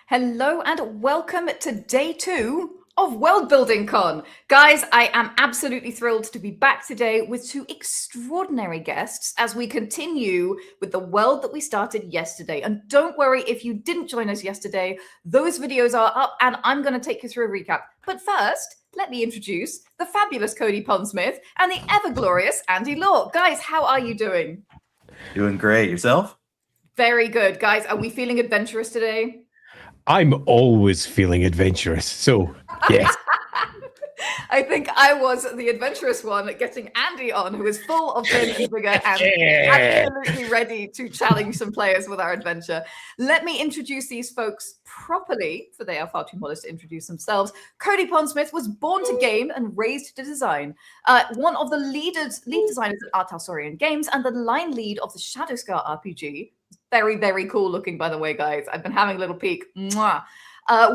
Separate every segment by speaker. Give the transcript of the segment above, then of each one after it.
Speaker 1: Hello and welcome to day 2 of World Building Con. Guys, I am absolutely thrilled to be back today with 2 extraordinary guests as we continue with the world that we started yesterday. And don't worry if you didn't join us yesterday, those videos are up and I'm going to take you through a recap. But first, let me introduce the fabulous Cody Pondsmith and the ever-glorious Andy Law. Guys, how are you doing?
Speaker 2: Doing great. Yourself?
Speaker 1: Very good. Guys, are we feeling adventurous today?
Speaker 3: I'm always feeling adventurous, so yes.
Speaker 1: I think I was the adventurous one getting Andy on, who is full of vim and vigor and absolutely ready to challenge some players with our adventure. Let me introduce these folks properly, for they are far too modest to introduce themselves. Cody Pondsmith was born to game and raised to design. One of the lead designers at Art Talsorian Games and the line lead of the Shadowscar RPG. Very, very cool looking, by the way, guys. I've been having a little peek. Mwah.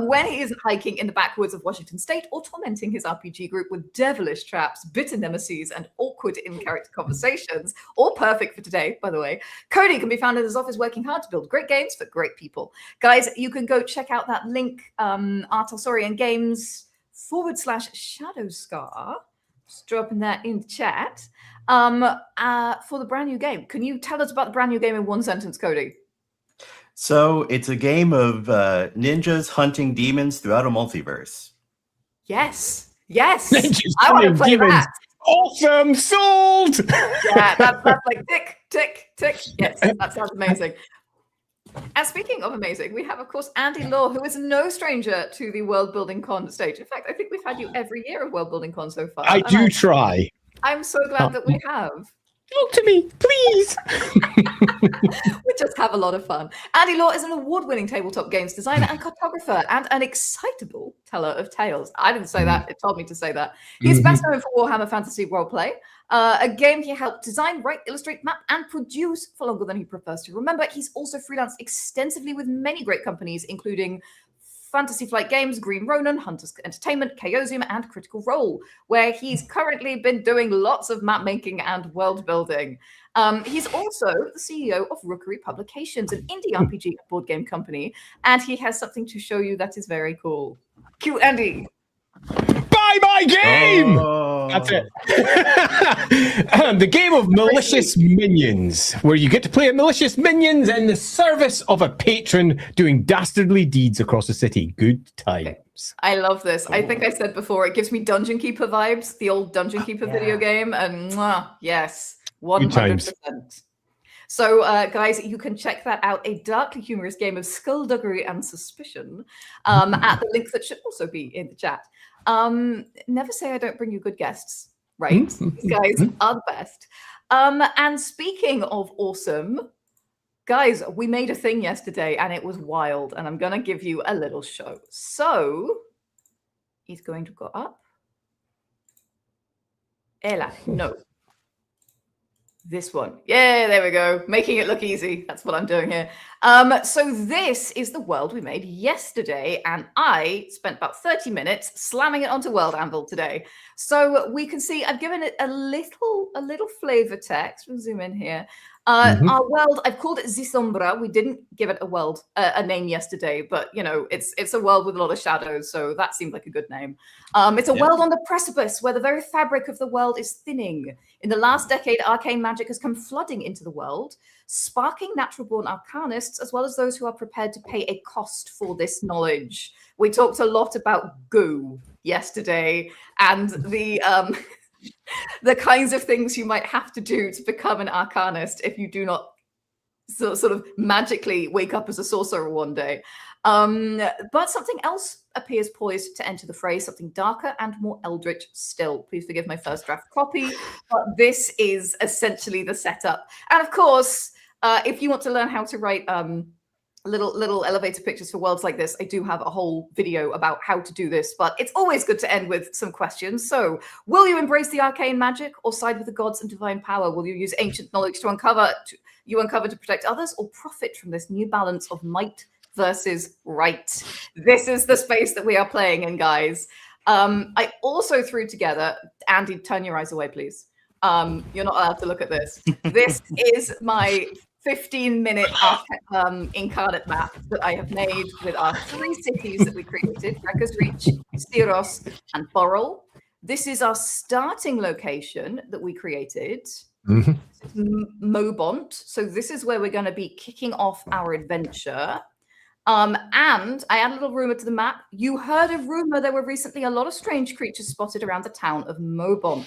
Speaker 1: When he isn't hiking in the backwoods of Washington State or tormenting his RPG group with devilish traps, bitter nemesis, and awkward in-character conversations, all perfect for today, by the way, Cody can be found in his office working hard to build great games for great people. Guys, you can go check out that link, Art Talsorian Games /Shadowscar. Just dropping that in the chat. For the brand new game. Can you tell us about the brand new game in one sentence, Cody?
Speaker 2: So it's a game of ninjas hunting demons throughout a multiverse.
Speaker 1: Yes. Yes.
Speaker 3: Ninjas
Speaker 1: I want to play
Speaker 3: demons.
Speaker 1: that.
Speaker 3: Awesome. Sold.
Speaker 1: Yeah, that's like tick, tick, tick. Yes, that sounds amazing. And speaking of amazing, we have, of course, Andy Law, who is no stranger to the World Building Con stage. In fact, I think we've had you every year of World Building Con so far.
Speaker 3: I do try.
Speaker 1: I'm so glad that we have.
Speaker 3: Talk to me, please.
Speaker 1: We just have a lot of fun. Andy Law is an award-winning tabletop games designer and cartographer and an excitable teller of tales. I didn't say that. It told me to say that. He's best known for Warhammer Fantasy Roleplay, a game he helped design, write, illustrate, map, and produce for longer than he prefers to remember. He's also freelanced extensively with many great companies, including Fantasy Flight Games, Green Ronin, Hunters Entertainment, Chaosium, and Critical Role, where he's currently been doing lots of map making and world building. He's also the CEO of Rookery Publications, an indie RPG and board game company, and he has something to show you that is very cool. Cue Andy.
Speaker 3: Buy my game!
Speaker 2: Oh.
Speaker 3: That's it. The game of malicious minions, where you get to play malicious minions in the service of a patron doing dastardly deeds across the city. Good times.
Speaker 1: I love this. I think I said before, it gives me Dungeon Keeper vibes, the old Dungeon Keeper video game. And yes, 100%. So, guys, you can check that out, a darkly humorous game of skullduggery and suspicion, at the link that should also be in the chat. Never say I don't bring you good guests, right? These guys are the best. And speaking of awesome, guys, we made a thing yesterday and it was wild, and I'm going to give you a little show. So, he's going to go up. Ella, no. This one. Yeah, there we go. Making it look easy. That's what I'm doing here. So this is the world we made yesterday, and I spent about 30 minutes slamming it onto World Anvil today. So we can see I've given it a little flavor text. We'll zoom in here. Our world, I've called it Zisombra. We didn't give it a name yesterday, but you know, it's a world with a lot of shadows, so that seemed like a good name. It's a world on the precipice where the very fabric of the world is thinning. In the last decade, arcane magic has come flooding into the world, sparking natural-born arcanists, as well as those who are prepared to pay a cost for this knowledge. We talked a lot about goo yesterday, and the kinds of things you might have to do to become an arcanist if you do not sort of magically wake up as a sorcerer one day. But something else appears poised to enter the fray, something darker and more eldritch still. Please forgive my first draft copy, but this is essentially the setup. And of course, if you want to learn how to write little elevator pictures for worlds like this, I do have a whole video about how to do this, but it's always good to end with some questions. So, will you embrace the arcane magic or side with the gods and divine power? Will you use ancient knowledge to uncover to protect others, or profit from this new balance of might versus right? This is the space that we are playing in, guys. I also threw together, Andy, turn your eyes away, please. You're not allowed to look at this. This is my 15-minute incarnate map that I have made with our 3 cities that we created, Wrecker's Reach, Styros, and Boral. This is our starting location that we created. Mobont. So this is where we're going to be kicking off our adventure. And I add a little rumor to the map. You heard a rumor there were recently a lot of strange creatures spotted around the town of Mobont.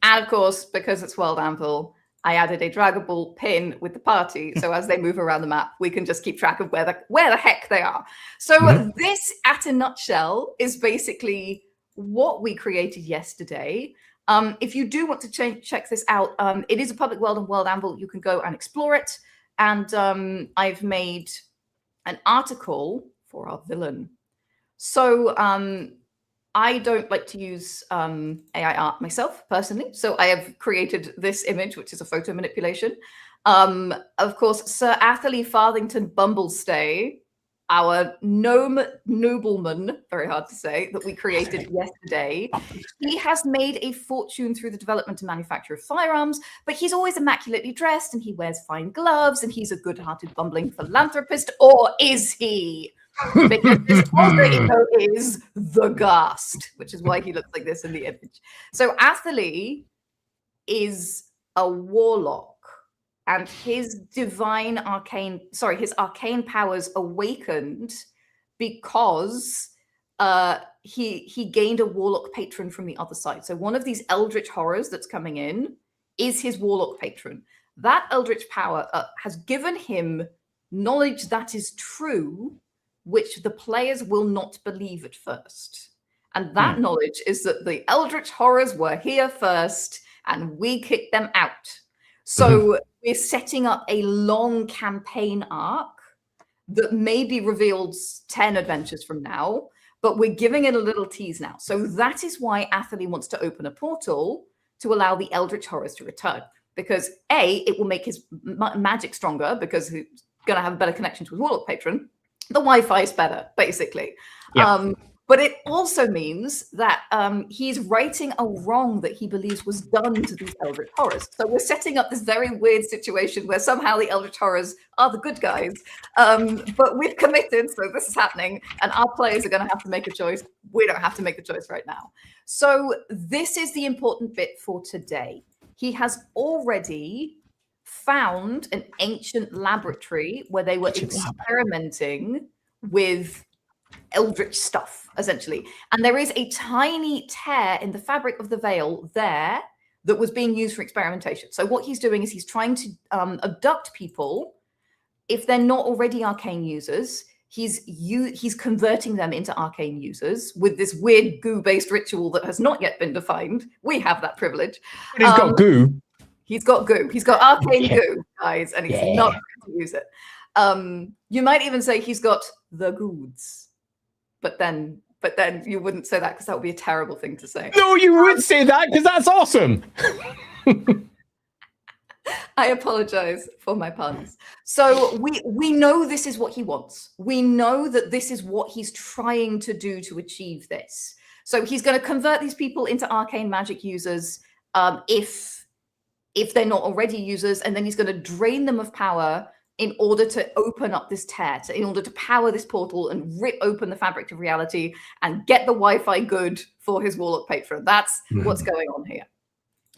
Speaker 1: And of course, because it's World Anvil, I added a Dragon Ball pin with the party. So as they move around the map, we can just keep track of where the heck they are. So this, at a nutshell, is basically what we created yesterday. If you do want to check this out, it is a public world on World Anvil. You can go and explore it. And I've made an article for our villain. So I don't like to use AI art myself personally. So I have created this image, which is a photo manipulation. Of course, Sir Atherley Farthington Bumblestay, our gnome nobleman, very hard to say, that we created yesterday. He has made a fortune through the development and manufacture of firearms, but he's always immaculately dressed and he wears fine gloves and he's a good-hearted bumbling philanthropist, or is he? Because this alter ego is the Ghast, which is why he looks like this in the image. So Atherley is a warlock. And his his arcane powers awakened because he gained a warlock patron from the other side. So one of these eldritch horrors that's coming in is his warlock patron. That eldritch power has given him knowledge that is true, which the players will not believe at first. And that knowledge is that the eldritch horrors were here first and we kicked them out. So we're setting up a long campaign arc that maybe reveals 10 adventures from now, but we're giving it a little tease now. So that is why Atherley wants to open a portal to allow the eldritch horrors to return. Because A, it will make his magic stronger because he's going to have a better connection to his warlock patron. The Wi-Fi is better, basically. Yeah. But it also means that he's righting a wrong that he believes was done to these eldritch horrors. So we're setting up this very weird situation where somehow the eldritch horrors are the good guys. But we've committed, so this is happening, and our players are going to have to make a choice. We don't have to make the choice right now. So this is the important bit for today. He has already found an ancient laboratory where they were experimenting with eldritch stuff, essentially. And there is a tiny tear in the fabric of the veil there that was being used for experimentation. So what he's doing is he's trying to abduct people. If they're not already arcane users, he's converting them into arcane users with this weird goo-based ritual that has not yet been defined. We have that privilege.
Speaker 3: But he's got goo.
Speaker 1: He's got goo. He's got arcane goo, guys, and he's not going to use it. You might even say he's got the goods. But then you wouldn't say that because that would be a terrible thing to say.
Speaker 3: No, you would say that because that's awesome.
Speaker 1: I apologize for my puns. So we know this is what he wants. We know that this is what he's trying to do to achieve this. So he's going to convert these people into arcane magic users if they're not already users, and then he's going to drain them of power in order to open up this tear, in order to power this portal and rip open the fabric of reality and get the Wi-Fi good for his warlock patron. That's what's going on here.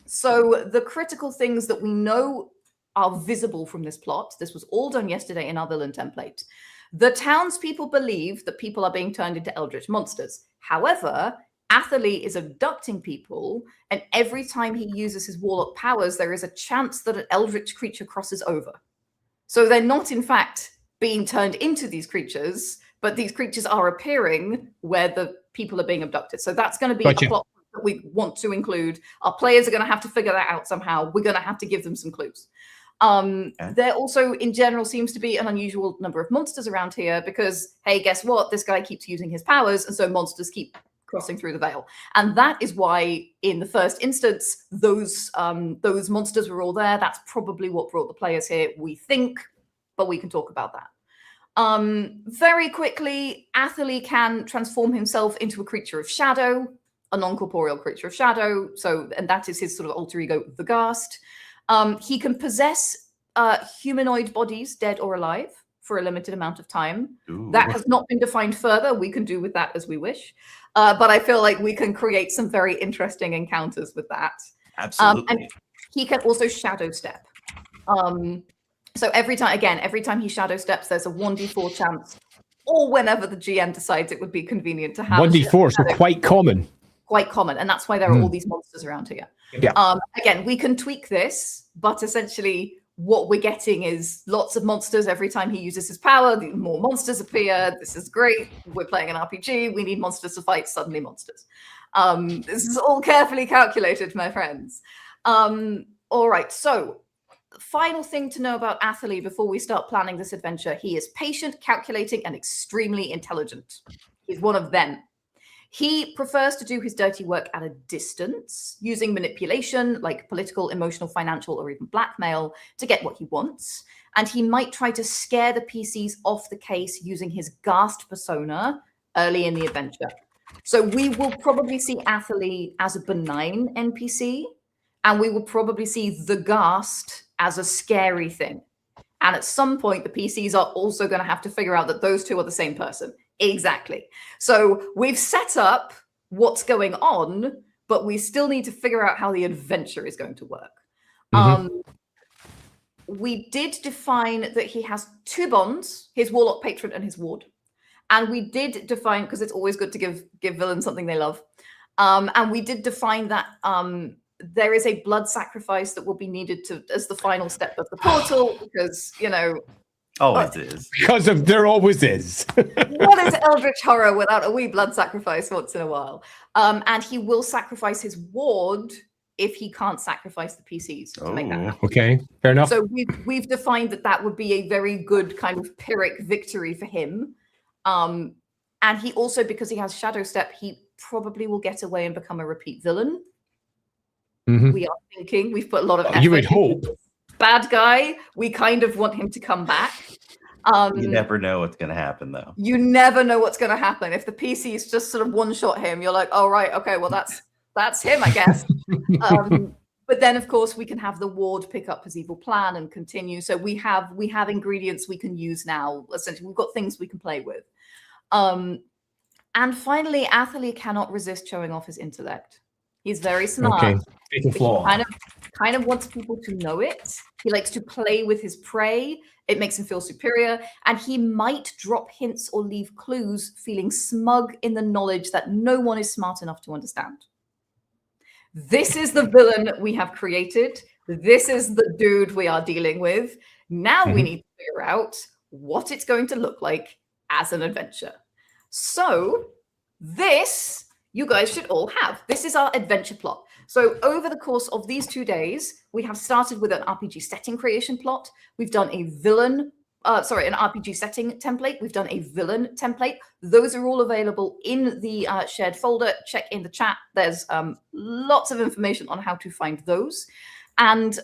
Speaker 1: So the critical things that we know are visible from this plot, this was all done yesterday in our villain template. The townspeople believe that people are being turned into eldritch monsters. However, Atherley is abducting people, and every time he uses his warlock powers, there is a chance that an eldritch creature crosses over. So they're not, in fact, being turned into these creatures, but these creatures are appearing where the people are being abducted. So that's going to be a plot that we want to include. Our players are going to have to figure that out somehow. We're going to have to give them some clues. There also, in general, seems to be an unusual number of monsters around here because, hey, guess what? This guy keeps using his powers, and so monsters keep crossing through the veil. And that is why, in the first instance, those monsters were all there. That's probably what brought the players here, we think, but we can talk about that. Very quickly, Atherley can transform himself into a creature of shadow, a non-corporeal creature of shadow. And that is his sort of alter ego, the Ghast. He can possess humanoid bodies, dead or alive, for a limited amount of time.
Speaker 2: Ooh.
Speaker 1: That has not been defined further. We can do with that as we wish. But I feel like we can create some very interesting encounters with that.
Speaker 2: Absolutely.
Speaker 1: And he can also shadow step. So every time he shadow steps, there's a 1d4 chance, or whenever the GM decides it would be convenient to have
Speaker 3: 1d4, so quite common.
Speaker 1: Quite common, and that's why there are all these monsters around here.
Speaker 3: Yeah.
Speaker 1: Again, we can tweak this, but essentially what we're getting is lots of monsters every time he uses his power. More monsters appear. This is great. We're playing an RPG. We need monsters to fight. Suddenly monsters. This is all carefully calculated, my friends. All right, so final thing to know about Atherley before we start planning this adventure. He is patient, calculating, and extremely intelligent. He's one of them. He prefers to do his dirty work at a distance, using manipulation like political, emotional, financial, or even blackmail to get what he wants. And he might try to scare the PCs off the case using his Ghast persona early in the adventure. So we will probably see Atherley as a benign NPC, and we will probably see the Ghast as a scary thing. And at some point, the PCs are also going to have to figure out that those two are the same person. Exactly. So we've set up what's going on, but we still need to figure out how the adventure is going to work. We did define that he has two bonds, his warlock patron and his ward. And we did define, because it's always good to give villains something they love. And we did define that there is a blood sacrifice that will be needed as the final step of the portal, because, you know,
Speaker 2: Always is.
Speaker 3: Because there always is.
Speaker 1: what is Eldritch Horror without a wee blood sacrifice once in a while? And he will sacrifice his ward if he can't sacrifice the PCs to make that happen.
Speaker 3: Okay, fair enough.
Speaker 1: So we've defined that would be a very good kind of Pyrrhic victory for him. And he also, because he has Shadow Step, he probably will get away and become a repeat villain. We are thinking, we've put a lot of effort.
Speaker 3: You would hope.
Speaker 1: Bad guy, we kind of want him to come back.
Speaker 2: You never know what's going to happen, though.
Speaker 1: You never know what's going to happen. If the PCs just sort of one-shot him, you're like, oh, right, okay, well, that's him, I guess. But then, of course, we can have the ward pick up his evil plan and continue. So we have ingredients we can use now. Essentially, we've got things we can play with. And finally, Atherley cannot resist showing off his intellect. He's very smart.
Speaker 3: Okay, fatal flaw.
Speaker 1: He kind of wants people to know it. He likes to play with his prey. It makes him feel superior. And he might drop hints or leave clues, feeling smug in the knowledge that no one is smart enough to understand. This is the villain we have created. This is the dude we are dealing with. Now we need to figure out what it's going to look like as an adventure. So this, you guys should all have. This is our adventure plot. So over the course of these 2 days, we have started with an RPG setting creation plot. We've done a an RPG setting template. We've done a villain template. Those are all available in the shared folder. Check in the chat. There's lots of information on how to find those. And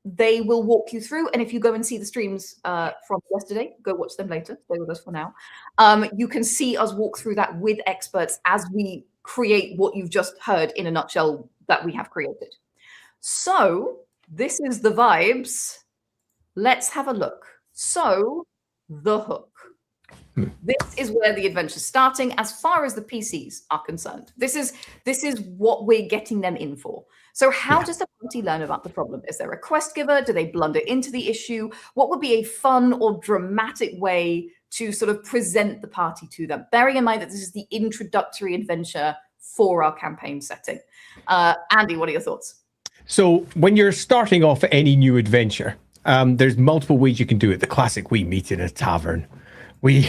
Speaker 1: they will walk you through. And if you go and see the streams from yesterday, go watch them later. Stay with us for now. You can see us walk through that with experts as we create what you've just heard in a nutshell that we have created. So this is the vibes. Let's have a look. So the hook. This is where the adventure's starting as far as the PCs are concerned. This is what we're getting them in for. So how does the party learn about the problem? Is there a quest giver? Do they blunder into the issue? What would be a fun or dramatic way to sort of present the party to them? Bearing in mind that this is the introductory adventure for our campaign setting. Andy, what are your thoughts?
Speaker 3: So when you're starting off any new adventure, there's multiple ways you can do it. The classic, we meet in a tavern. We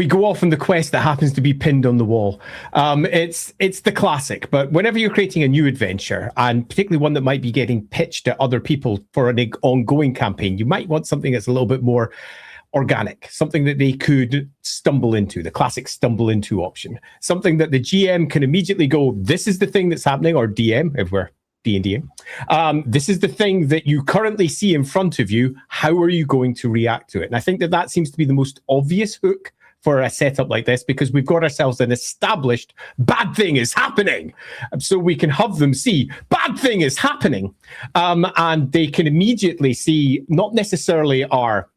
Speaker 3: go off on the quest that happens to be pinned on the wall. It's the classic, but whenever you're creating a new adventure, and particularly one that might be getting pitched to other people for an ongoing campaign, you might want something that's a little bit more organic, something that they could stumble into, the classic stumble into option, something that the GM can immediately go, this is the thing that's happening, or DM, if we're D&D. This is the thing that you currently see in front of you. How are you going to react to it? And I think that seems to be the most obvious hook for a setup like this, because we've got ourselves an established bad thing is happening. So we can have them see bad thing is happening. And they can immediately see not necessarily our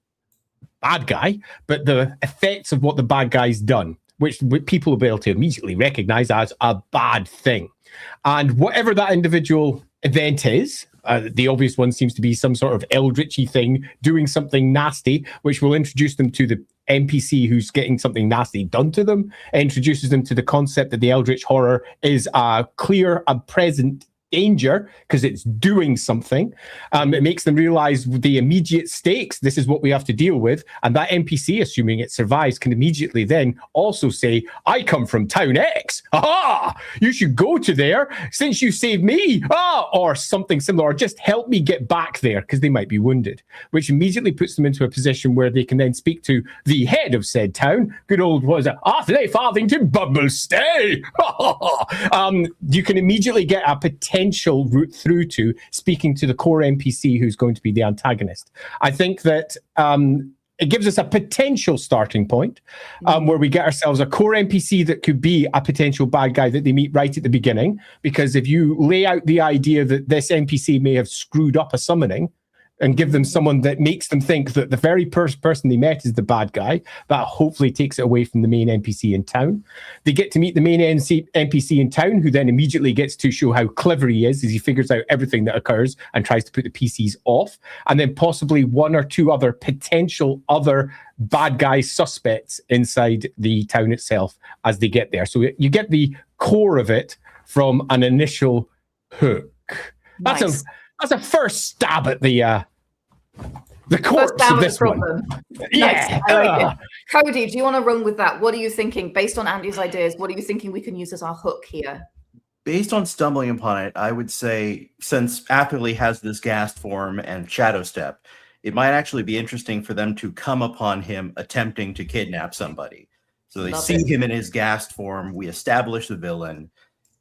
Speaker 3: bad guy, but the effects of what the bad guy's done, which people will be able to immediately recognize as a bad thing. And whatever that individual event is, the obvious one seems to be some sort of eldritchy thing doing something nasty, which will introduce them to the NPC who's getting something nasty done to them, introduces them to the concept that the eldritch horror is a clear and present danger because it's doing something. It makes them realize the immediate stakes. This is what we have to deal with. And that NPC, assuming it survives, can immediately then also say, I come from town X. Aha! You should go to there since you saved me. Or something similar, or just help me get back there because they might be wounded, which immediately puts them into a position where they can then speak to the head of said town. Good old, what is it? Arthur Farthington Bubblestay. You can immediately get a potential route through to speaking to the core NPC who's going to be the antagonist. I think that it gives us a potential starting point where we get ourselves a core NPC that could be a potential bad guy that they meet right at the beginning. Because if you lay out the idea that this NPC may have screwed up a summoning, and give them someone that makes them think that the very first person they met is the bad guy, that hopefully takes it away from the main NPC in town. They get to meet the main NPC in town, who then immediately gets to show how clever he is as he figures out everything that occurs and tries to put the PCs off. And then possibly one or two other potential other bad guy suspects inside the town itself as they get there. So you get the core of it from an initial hook.
Speaker 1: Nice.
Speaker 3: That's a first stab at the corpse of this one.
Speaker 1: Yeah. Nice. I like it. Cody, do you want to run with that? What are you thinking, based on Andy's ideas? What are you thinking we can use as our hook here?
Speaker 2: Based on stumbling upon it, I would say, since Atherley has this ghast form and shadow step, it might actually be interesting for them to come upon him attempting to kidnap somebody. So they see him in his ghast form. We establish the villain.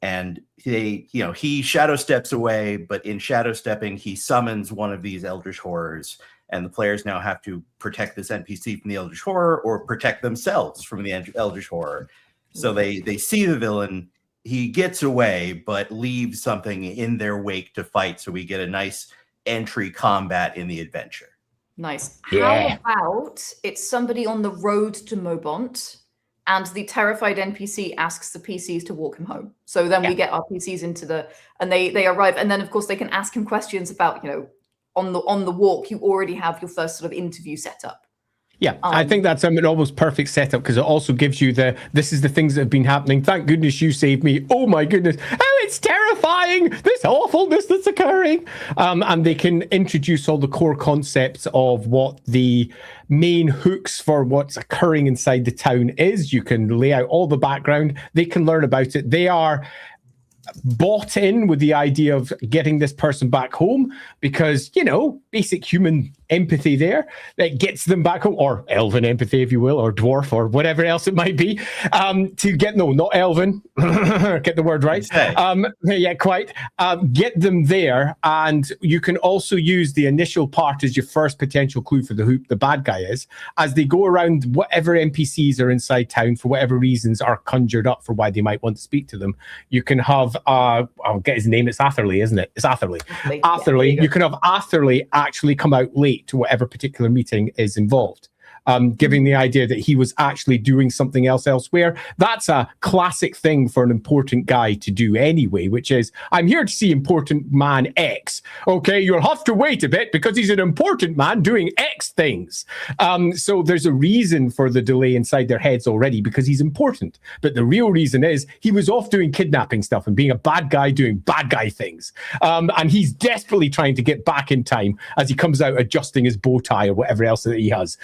Speaker 2: And he shadow steps away, but in shadow stepping, he summons one of these eldritch horrors, and the players now have to protect this NPC from the eldritch horror or protect themselves from the eldritch horror. So they see the villain, he gets away, but leaves something in their wake to fight. So we get a nice entry combat in the adventure.
Speaker 1: Nice.
Speaker 3: Yeah.
Speaker 1: How about it's somebody on the road to Mobont, and the terrified NPC asks the PCs to walk him home. So then we get our PCs into and they arrive. And then of course they can ask him questions about, on the walk, you already have your first sort of interview set up.
Speaker 3: Yeah, I think that's an almost perfect setup, because it also gives you this is the things that have been happening. Thank goodness you saved me. Oh my goodness. Oh, it's terrifying. This awfulness that's occurring. And they can introduce all the core concepts of what the main hooks for what's occurring inside the town is. You can lay out all the background. They can learn about it. They are bought in with the idea of getting this person back home because, basic human empathy there that gets them back home, or elven empathy, if you will, or dwarf, or whatever else it might be, not elven, get the word right. Get them there. And you can also use the initial part as your first potential clue for who the bad guy is, as they go around whatever NPCs are inside town for whatever reasons are conjured up for why they might want to speak to them. You can have I'll get his name, it's Atherley, isn't it? It's Atherley. Atherley. You can have Atherley actually come out late to whatever particular meeting is involved. Giving the idea that he was actually doing something else elsewhere. That's a classic thing for an important guy to do anyway, which is, I'm here to see important man X. Okay, you'll have to wait a bit because he's an important man doing X things. So there's a reason for the delay inside their heads already, because he's important. But the real reason is he was off doing kidnapping stuff and being a bad guy doing bad guy things. And he's desperately trying to get back in time as he comes out adjusting his bow tie or whatever else that he has.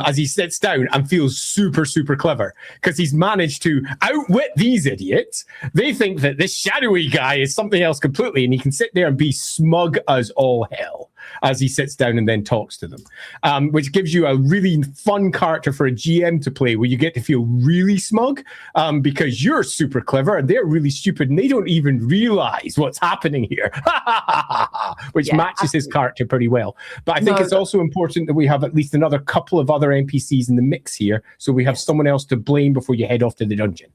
Speaker 3: As he sits down and feels super, super clever because he's managed to outwit these idiots. They think that this shadowy guy is something else completely, and he can sit there and be smug as all hell. as he sits down and then talks to them, which gives you a really fun character for a GM to play, where you get to feel really smug because you're super clever and they're really stupid and they don't even realize what's happening here, which matches his character pretty well. But I think it's also important that we have at least another couple of other NPCs in the mix here, so we have someone else to blame before you head off to the dungeon.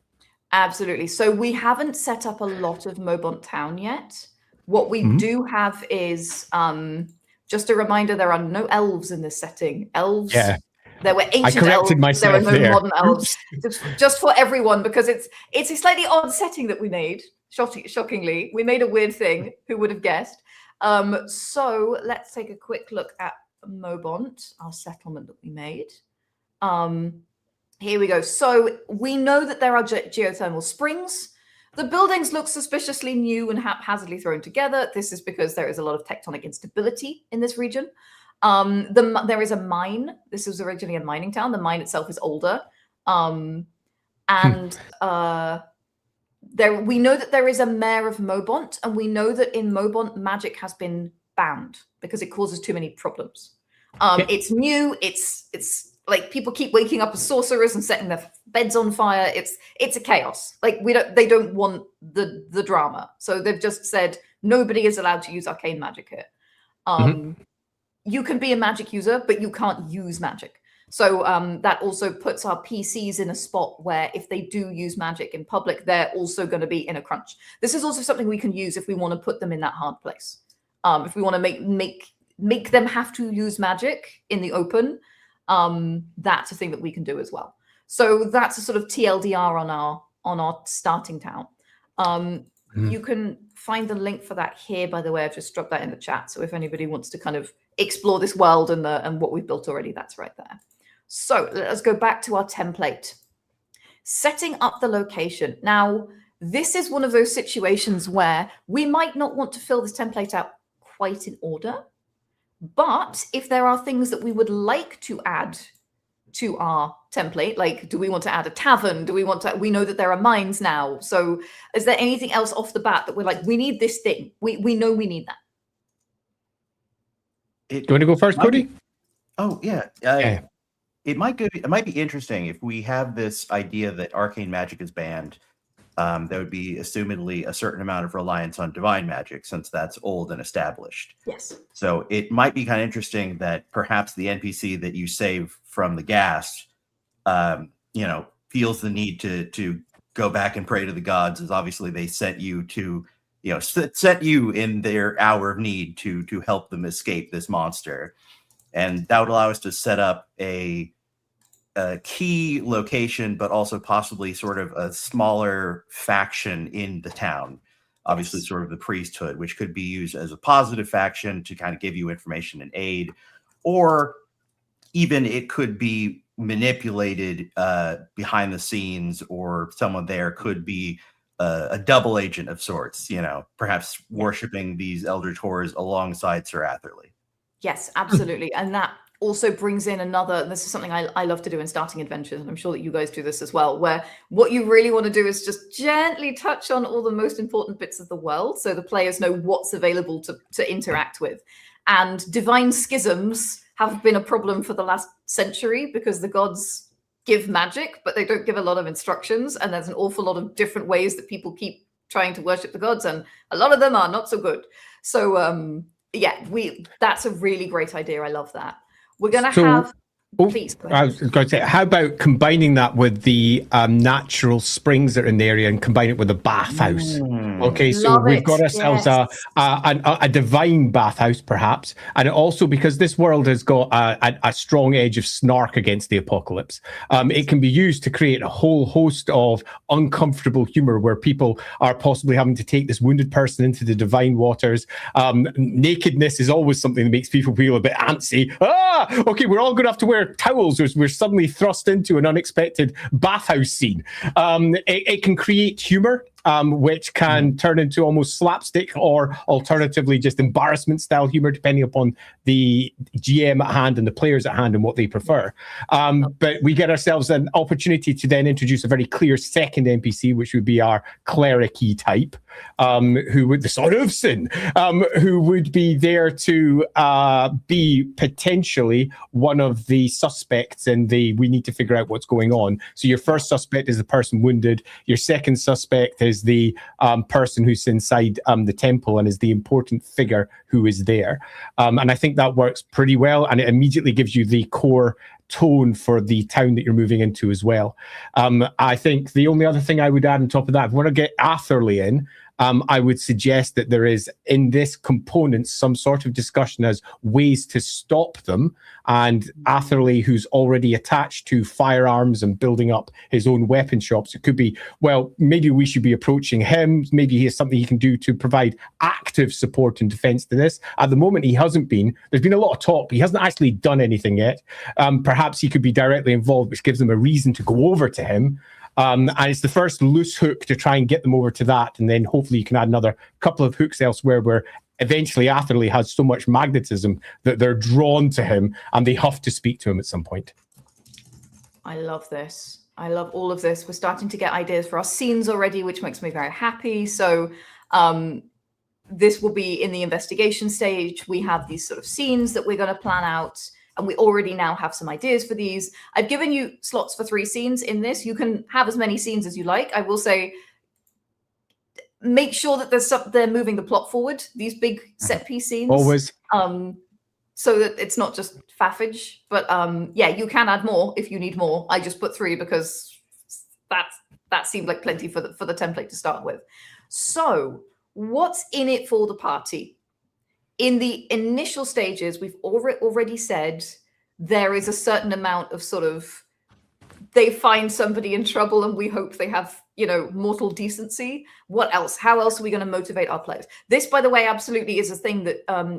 Speaker 1: Absolutely. So we haven't set up a lot of Mobont Town yet. What we do have is just a reminder: there are no elves in this setting. Elves. Yeah. There were ancient elves. There are no modern elves. Just for everyone, because it's a slightly odd setting that we made. Shockingly, we made a weird thing. Who would have guessed? So let's take a quick look at Mobont, our settlement that we made. Here we go. So we know that there are geothermal springs. The buildings look suspiciously new and haphazardly thrown together. This is because there is a lot of tectonic instability in this region. There is a mine. This was originally a mining town. The mine itself is older. We know that there is a mayor of Mobont, and we know that in Mobont, magic has been banned because it causes too many problems. It's new. It's like people keep waking up as sorcerers and setting their beds on fire. It's a chaos. Like they don't want the drama. So they've just said nobody is allowed to use arcane magic here. You can be a magic user, but you can't use magic. So that also puts our PCs in a spot where if they do use magic in public, they're also going to be in a crunch. This is also something we can use if we want to put them in that hard place. If we want to make them have to use magic in the open, that's a thing that we can do as well. So that's a sort of TLDR on our starting town. You can find the link for that here, by the way. I've just dropped that in the chat. So if anybody wants to kind of explore this world and what we've built already, that's right there. So let's go back to our template. Setting up the location. Now, this is one of those situations where we might not want to fill this template out quite in order. But if there are things that we would like to add to our template, like do we want to add a tavern? We know that there are mines now. So is there anything else off the bat that we're like, we need this thing? We know we need that.
Speaker 3: Do you want to go first, Cody?
Speaker 2: It might be interesting if we have this idea that arcane magic is banned. There would be assumedly a certain amount of reliance on divine magic, since that's old and established.
Speaker 1: Yes.
Speaker 2: So it might be kind of interesting that perhaps the NPC that you save from the ghast, feels the need to go back and pray to the gods, as obviously they sent you to, set you in their hour of need to help them escape this monster, and that would allow us to set up a key location, but also possibly sort of a smaller faction in the town. Obviously, sort of the priesthood, which could be used as a positive faction to kind of give you information and aid, or even it could be manipulated behind the scenes, or someone there could be a double agent of sorts, perhaps worshiping these eldritch horrors alongside Sir Atherley.
Speaker 1: Yes, absolutely. And that also brings in this is something I love to do in starting adventures, and I'm sure that you guys do this as well, where what you really want to do is just gently touch on all the most important bits of the world so the players know what's available to interact with. And divine schisms have been a problem for the last century because the gods give magic, but they don't give a lot of instructions, and there's an awful lot of different ways that people keep trying to worship the gods, and a lot of them are not so good. So that's a really great idea. I love that. We're going to have... Please, go ahead.
Speaker 3: I was going to say, how about combining that with the natural springs that are in the area and combine it with a bathhouse? Okay, so we've got ourselves a divine bathhouse, perhaps, and also because this world has got a strong edge of snark against the apocalypse, it can be used to create a whole host of uncomfortable humor where people are possibly having to take this wounded person into the divine waters. Nakedness is always something that makes people feel a bit antsy. Okay, we're all going to have to wear towels as we're suddenly thrust into an unexpected bathhouse scene. It can create humor which can turn into almost slapstick or alternatively just embarrassment style humor, depending upon the GM at hand and the players at hand and what they prefer. But we get ourselves an opportunity to then introduce a very clear second NPC, which would be our cleric-y type, who would, the Son of Sin, who would be there to be potentially one of the suspects in the we need to figure out what's going on. So your first suspect is the person wounded. Your second suspect is the person who's inside the temple and is the important figure who is there. And I think that works pretty well, and it immediately gives you the core tone for the town that you're moving into as well. I think the only other thing I would add on top of that, if we want to get Atherley in, I would suggest that there is in this component some sort of discussion as ways to stop them. And Atherley, who's already attached to firearms and building up his own weapon shops, it could be, well, maybe we should be approaching him. Maybe he has something he can do to provide active support and defense to this. At the moment, he hasn't been. There's been a lot of talk. He hasn't actually done anything yet. Perhaps he could be directly involved, which gives them a reason to go over to him. And it's the first loose hook to try and get them over to that. And then hopefully you can add another couple of hooks elsewhere where eventually Atherley has so much magnetism that they're drawn to him and they have to speak to him at some point.
Speaker 1: I love this. I love all of this. We're starting to get ideas for our scenes already, which makes me very happy. So this will be in the investigation stage. We have these sort of scenes that we're going to plan out. And we already now have some ideas for these. I've given you slots for 3 scenes in this. You can have as many scenes as you like. I will say, make sure that they're moving the plot forward, these big set piece scenes.
Speaker 3: Always.
Speaker 1: So that it's not just faffage. But yeah, you can add more if you need more. I just put 3 because that seemed like plenty for the template to start with. So what's in it for the party? In the initial stages, we've already said there is a certain amount of sort of, they find somebody in trouble and we hope they have, mortal decency. What else? How else are we going to motivate our players? This, by the way, absolutely is a thing that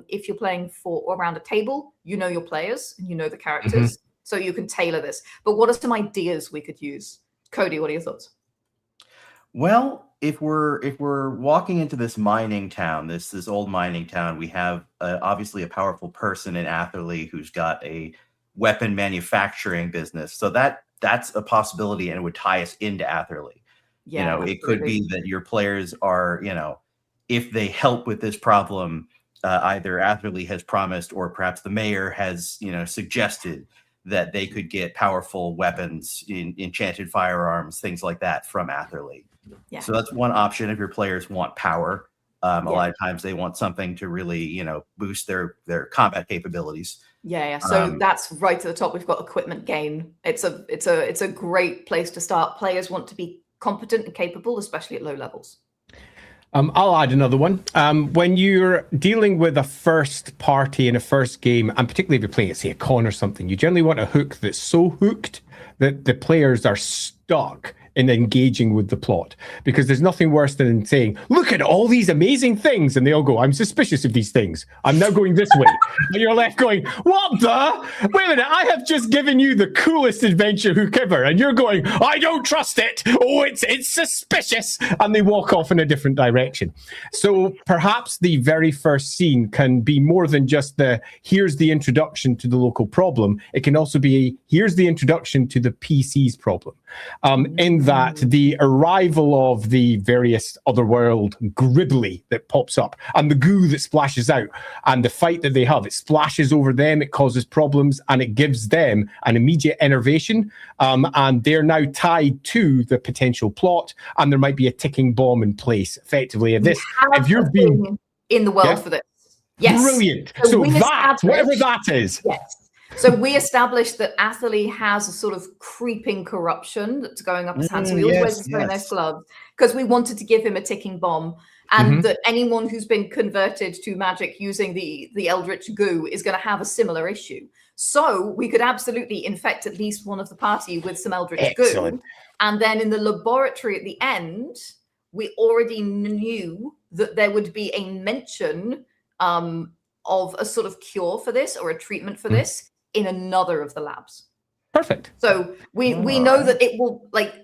Speaker 1: if you're playing around a table, you know your players and you know the characters, so you can tailor this. But what are some ideas we could use? Cody, what are your thoughts?
Speaker 2: Well, if we're walking into this mining town, this old mining town, we have obviously a powerful person in Atherley who's got a weapon manufacturing business. So that's a possibility, and it would tie us into Atherley.
Speaker 1: Yeah,
Speaker 2: it could be that your players are, if they help with this problem, either Atherley has promised or perhaps the mayor has, suggested that they could get powerful weapons, enchanted firearms, things like that from Atherley. Yeah. So that's one option if your players want power. A lot of times they want something to really, boost their combat capabilities.
Speaker 1: Yeah. So that's right at the top. We've got equipment gain. It's a great place to start. Players want to be competent and capable, especially at low levels.
Speaker 3: I'll add another one. When you're dealing with a first party in a first game, and particularly if you're playing at, say, a con or something, you generally want a hook that's so hooked that the players are stuck in engaging with the plot, because there's nothing worse than saying, look at all these amazing things, and they all go, I'm suspicious of these things, I'm now going this way, and you're left going, what the, wait a minute, I have just given you the coolest adventure hook ever, and you're going, I don't trust it, oh, it's suspicious, and they walk off in a different direction. So perhaps the very first scene can be more than just here's the introduction to the local problem. It can also be, here's the introduction to the PC's problem, in that the arrival of the various otherworld gribbly that pops up and the goo that splashes out and the fight that they have, it splashes over them, it causes problems, and it gives them an immediate enervation, and they're now tied to the potential plot, and there might be a ticking bomb in place effectively. If you've been
Speaker 1: in the world for this, yes,
Speaker 3: brilliant. So that, whatever that is,
Speaker 1: yes. So we established that Atherley has a sort of creeping corruption that's going up his hand. So he always wears his very nice gloves because we wanted to give him a ticking bomb, and that anyone who's been converted to magic using the Eldritch goo is going to have a similar issue. So we could absolutely infect at least one of the party with some Eldritch goo. And then in the laboratory at the end, we already knew that there would be a mention of a sort of cure for this or a treatment for this in another of the labs.
Speaker 3: Perfect.
Speaker 1: So we know that it will, like,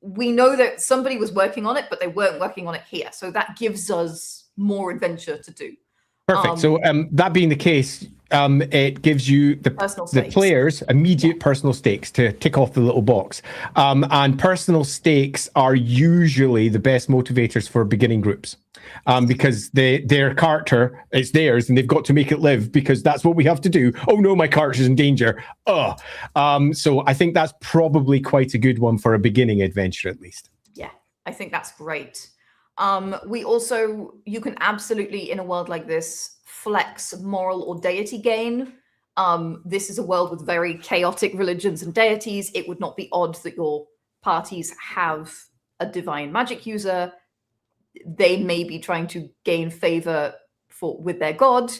Speaker 1: we know that somebody was working on it, but they weren't working on it here. So that gives us more adventure to do.
Speaker 3: Perfect. So that being the case, it gives you the players immediate personal stakes to tick off the little box. And personal stakes are usually the best motivators for beginning groups. Because their character, it's theirs, and they've got to make it live because that's what we have to do. Oh no, my character's in danger. So I think that's probably quite a good one for a beginning adventure, at least.
Speaker 1: Yeah, I think that's great. You can absolutely, in a world like this, flex moral or deity gain. This is a world with very chaotic religions and deities. It would not be odd that your parties have a divine magic user. They may be trying to gain favor with their god.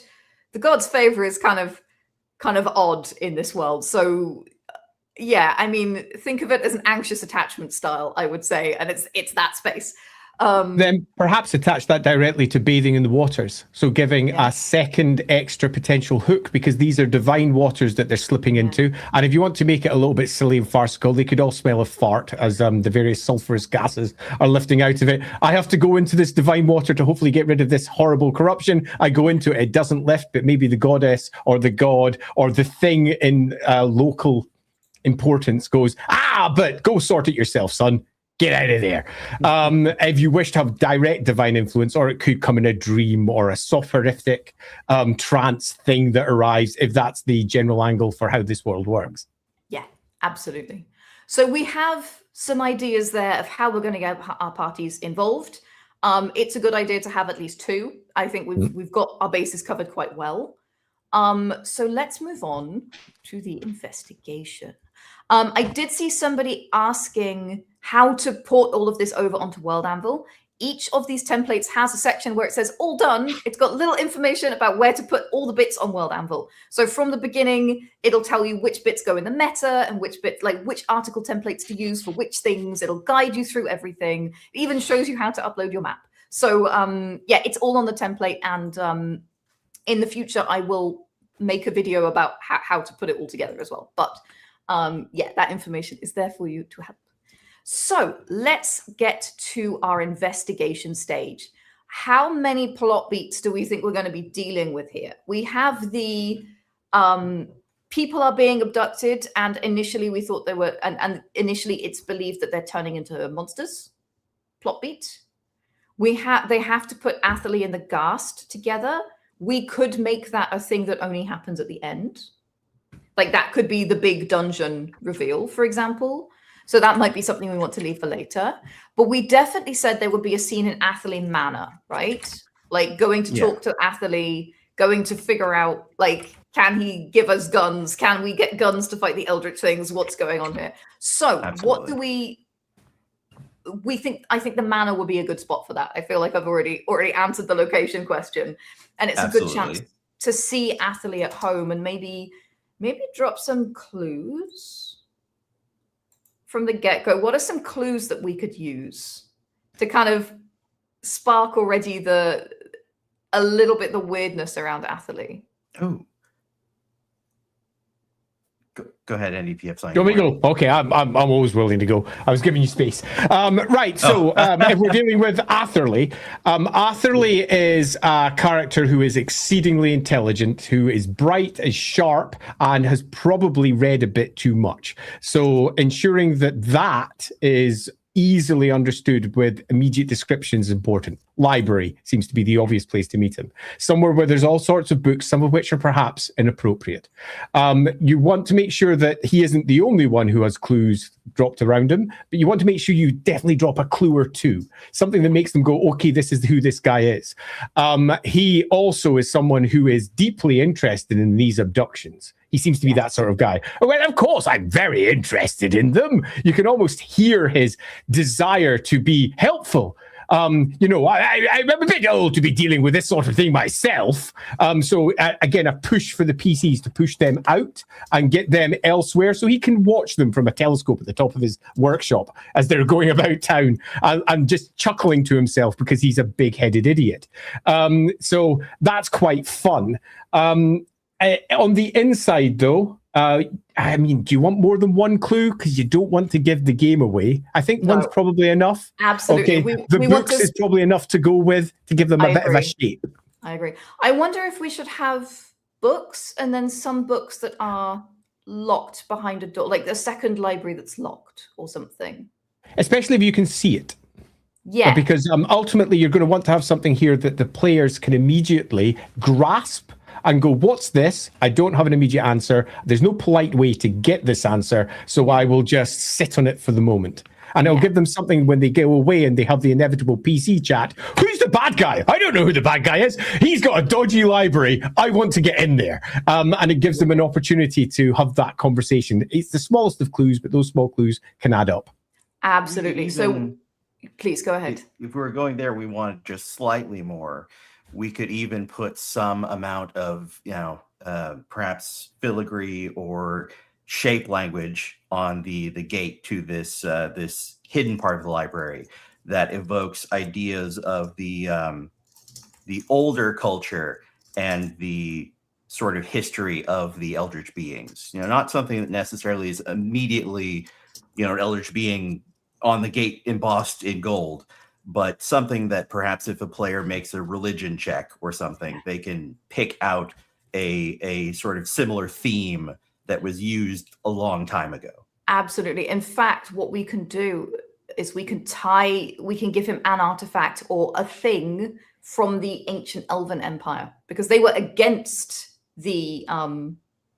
Speaker 1: The god's favor is kind of odd in this world. So yeah, I mean, think of it as an anxious attachment style, I would say, and it's that space.
Speaker 3: Then perhaps attach that directly to bathing in the waters. So giving a second extra potential hook, because these are divine waters that they're slipping into. And if you want to make it a little bit silly and farcical, they could all smell of fart as the various sulfurous gases are lifting out of it. I have to go into this divine water to hopefully get rid of this horrible corruption. I go into it, it doesn't lift, but maybe the goddess or the god or the thing in local importance goes, but go sort it yourself, son. Get out of there. If you wish to have direct divine influence, or it could come in a dream or a soporific trance thing that arrives, if that's the general angle for how this world works.
Speaker 1: Yeah, absolutely. So we have some ideas there of how we're going to get our parties involved. It's a good idea to have at least 2. I think we've got our bases covered quite well. So let's move on to the investigation. I did see somebody asking how to port all of this over onto World Anvil. Each of these templates has a section where it says all done. It's got little information about where to put all the bits on World Anvil. So from the beginning, it'll tell you which bits go in the meta and which article templates to use for which things. It'll guide you through everything. It even shows you how to upload your map. So yeah, it's all on the template. And in the future, I will make a video about how to put it all together as well. But yeah, that information is there for you to have. So let's get to our investigation stage. How many plot beats do we think we're going to be dealing with here? We have the people are being abducted, and initially we thought they were, and initially it's believed that they're turning into monsters. Plot beat. They have to put Atherley and the Ghast together. We could make that a thing that only happens at the end. Like that could be the big dungeon reveal, for example. So that might be something we want to leave for later. But we definitely said there would be a scene in Atherley Manor, right? Like going to talk to Atherley, going to figure out, like, can he give us guns? Can we get guns to fight the Eldritch things? What's going on here? So what do we think? I think the Manor would be a good spot for that. I feel like I've already answered the location question. And it's a good chance to see Atherley at home and maybe drop some clues from the get-go. What are some clues that we could use to kind of spark already a little bit the weirdness around Atherley?
Speaker 2: Oh, go ahead, Andy, if you have something.
Speaker 3: Go me go. Okay, I'm always willing to go. I was giving you space. Right, so if we're dealing with Atherley, Atherley is a character who is exceedingly intelligent, who is bright, is sharp, and has probably read a bit too much. So ensuring that is easily understood with immediate descriptions is important. Library seems to be the obvious place to meet him. Somewhere where there's all sorts of books, some of which are perhaps inappropriate. You want to make sure that he isn't the only one who has clues dropped around him, but you want to make sure you definitely drop a clue or two, something that makes them go, okay, this is who this guy is. He also is someone who is deeply interested in these abductions. He seems to be that sort of guy. Well, of course, I'm very interested in them. You can almost hear his desire to be helpful. I'm a bit old to be dealing with this sort of thing myself. So again, a push for the PCs to push them out and get them elsewhere so he can watch them from a telescope at the top of his workshop as they're going about town and just chuckling to himself because he's a big-headed idiot. So that's quite fun. On the inside, though, I mean, do you want more than one clue? Because you don't want to give the game away. I think
Speaker 1: No.
Speaker 3: one's probably enough.
Speaker 1: Absolutely.
Speaker 3: Okay, the books is probably enough to go with to give them a bit of a shape.
Speaker 1: I agree. I wonder if we should have books and then some books that are locked behind a door, like the second library that's locked or something.
Speaker 3: Especially if you can see it.
Speaker 1: Yeah.
Speaker 3: Because ultimately you're going to want to have something here that the players can immediately grasp and go, what's this? I don't have an immediate answer. There's no polite way to get this answer, so I will just sit on it for the moment. And it'll give them something when they go away and they have the inevitable PC chat. Who's the bad guy? I don't know who the bad guy is. He's got a dodgy library. I want to get in there. And it gives them an opportunity to have that conversation. It's the smallest of clues, but those small clues can add up.
Speaker 1: Absolutely. So please go ahead.
Speaker 2: If we were going there, we want just slightly more. We could even put some amount of, perhaps filigree or shape language on the gate to this this hidden part of the library that evokes ideas of the older culture and the sort of history of the eldritch beings. Not something that necessarily is immediately, an eldritch being on the gate embossed in gold, but something that perhaps if a player makes a religion check or something, they can pick out a sort of similar theme that was used a long time ago.
Speaker 1: Absolutely. In fact, what we can do is we can give him an artifact or a thing from the ancient Elven Empire, because they were against the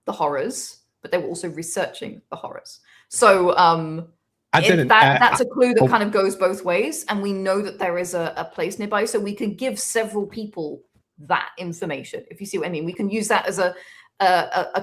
Speaker 1: horrors, but they were also researching the horrors. So that's a clue that kind of goes both ways, and we know that there is a place nearby, so we can give several people that information, if you see what I mean. We can use that as a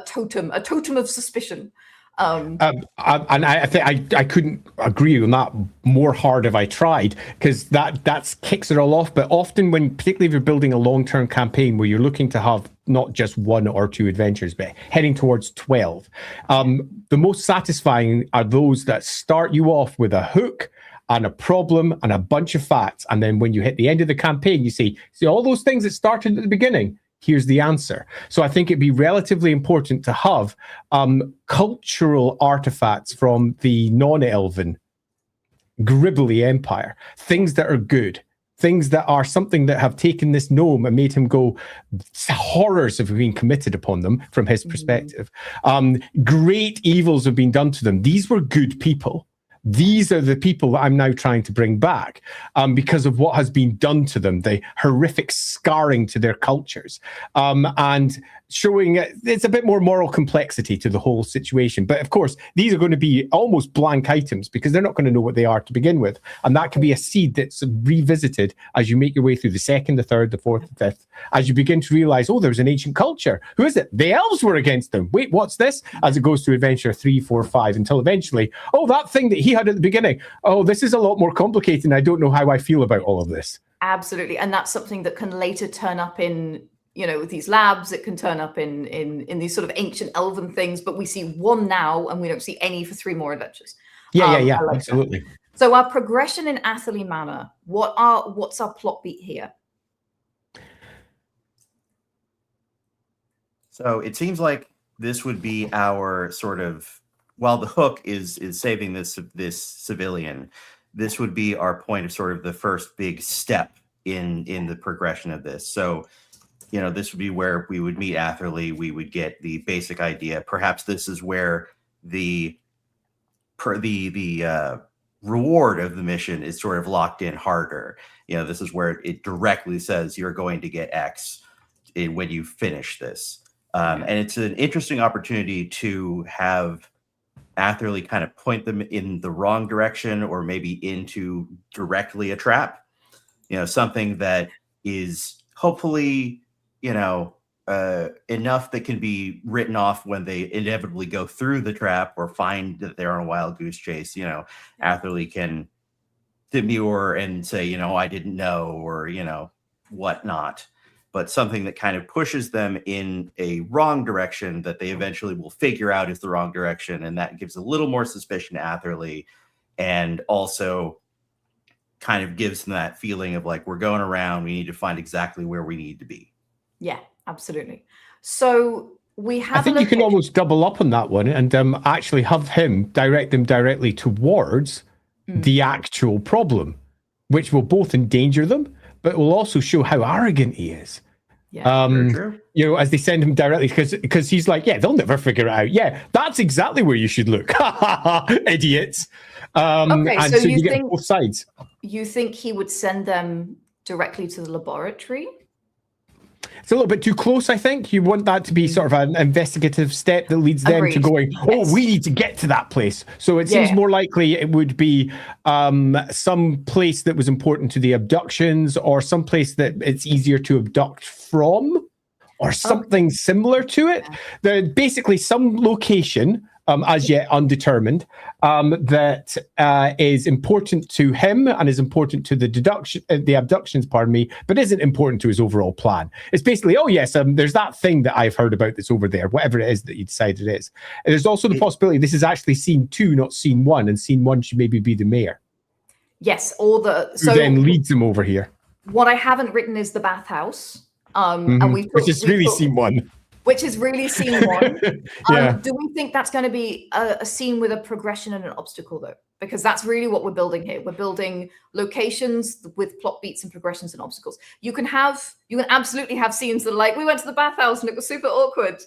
Speaker 1: totem of suspicion.
Speaker 3: And I think I couldn't agree on that more hard if I tried, because that kicks it all off. But often particularly if you're building a long-term campaign where you're looking to have not just 1 or 2 adventures, but heading towards 12, the most satisfying are those that start you off with a hook and a problem and a bunch of facts. And then when you hit the end of the campaign, you see all those things that started at the beginning. Here's the answer. So I think it'd be relatively important to have cultural artifacts from the non-Elven Gribbly Empire, things that are good, things that are something that have taken this gnome and made him go, horrors have been committed upon them from his perspective. Great evils have been done to them. These were good people. These are the people that I'm now trying to bring back because of what has been done to them, the horrific scarring to their cultures, and showing it's a bit more moral complexity to the whole situation. But of course, these are going to be almost blank items because they're not going to know what they are to begin with. And that can be a seed that's revisited as you make your way through the second, the third, the fourth, the fifth, as you begin to realize, oh, there's an ancient culture. Who is it? The elves were against them. Wait, what's this? As it goes through adventure 3, 4, 5, until eventually, oh, that thing that he had at the beginning. Oh, this is a lot more complicated, and I don't know how I feel about all of this.
Speaker 1: Absolutely. And that's something that can later turn up in, these labs. It can turn up in these sort of ancient elven things, but we see one now and we don't see any for 3 more adventures.
Speaker 3: Yeah,
Speaker 1: like
Speaker 3: absolutely.
Speaker 1: That. So our progression in Atherley Manor, what's our plot beat here?
Speaker 2: So it seems like this would be our sort of, while the hook is saving this civilian, this would be our point of sort of the first big step in the progression of this. So, this would be where we would meet Atherley. We would get the basic idea. Perhaps this is where the reward of the mission is sort of locked in harder. This is where it directly says you're going to get X when you finish this. And it's an interesting opportunity to have Atherley kind of point them in the wrong direction, or maybe into directly a trap, something that is hopefully, enough that can be written off when they inevitably go through the trap or find that they're on a wild goose chase. Atherley can demur and say, I didn't know, or, whatnot. But something that kind of pushes them in a wrong direction that they eventually will figure out is the wrong direction. And that gives a little more suspicion to Atherley, and also kind of gives them that feeling of like, we're going around, we need to find exactly where we need to be.
Speaker 1: Yeah, absolutely. So we have.
Speaker 3: I think you can almost double up on that one and actually have him direct them directly towards the actual problem, which will both endanger them, but will also show how arrogant he is.
Speaker 1: Yeah,
Speaker 3: you know, as they send him directly, because he's like, yeah, they'll never figure it out. Yeah, that's exactly where you should look. Idiots.
Speaker 1: Okay,
Speaker 3: and
Speaker 1: so
Speaker 3: so
Speaker 1: you
Speaker 3: you get
Speaker 1: think,
Speaker 3: both sides.
Speaker 1: You think he would send them directly to the laboratory?
Speaker 3: It's a little bit too close, I think. You want that to be sort of an investigative step that leads them to going, oh, we need to get to that place. So it seems more likely it would be some place that was important to the abductions, or some place that it's easier to abduct from, or something similar to it. Basically some location, as yet undetermined, that is important to him and is important to the abductions, but isn't important to his overall plan. It's basically, oh yes, there's that thing that I've heard about that's over there, whatever it is that you decide it is. And there's also the possibility this is actually scene 2, not scene 1, and scene 1 should maybe be the mayor.
Speaker 1: Yes, or
Speaker 3: who then leads them over here.
Speaker 1: What I haven't written is the bathhouse, and
Speaker 3: which is really scene 1.
Speaker 1: Which is really scene 1.
Speaker 3: Yeah.
Speaker 1: Do we think that's going to be a scene with a progression and an obstacle, though? Because that's really what we're building here. We're building locations with plot beats and progressions and obstacles. You can absolutely have scenes that are like, we went to the bathhouse and it was super awkward.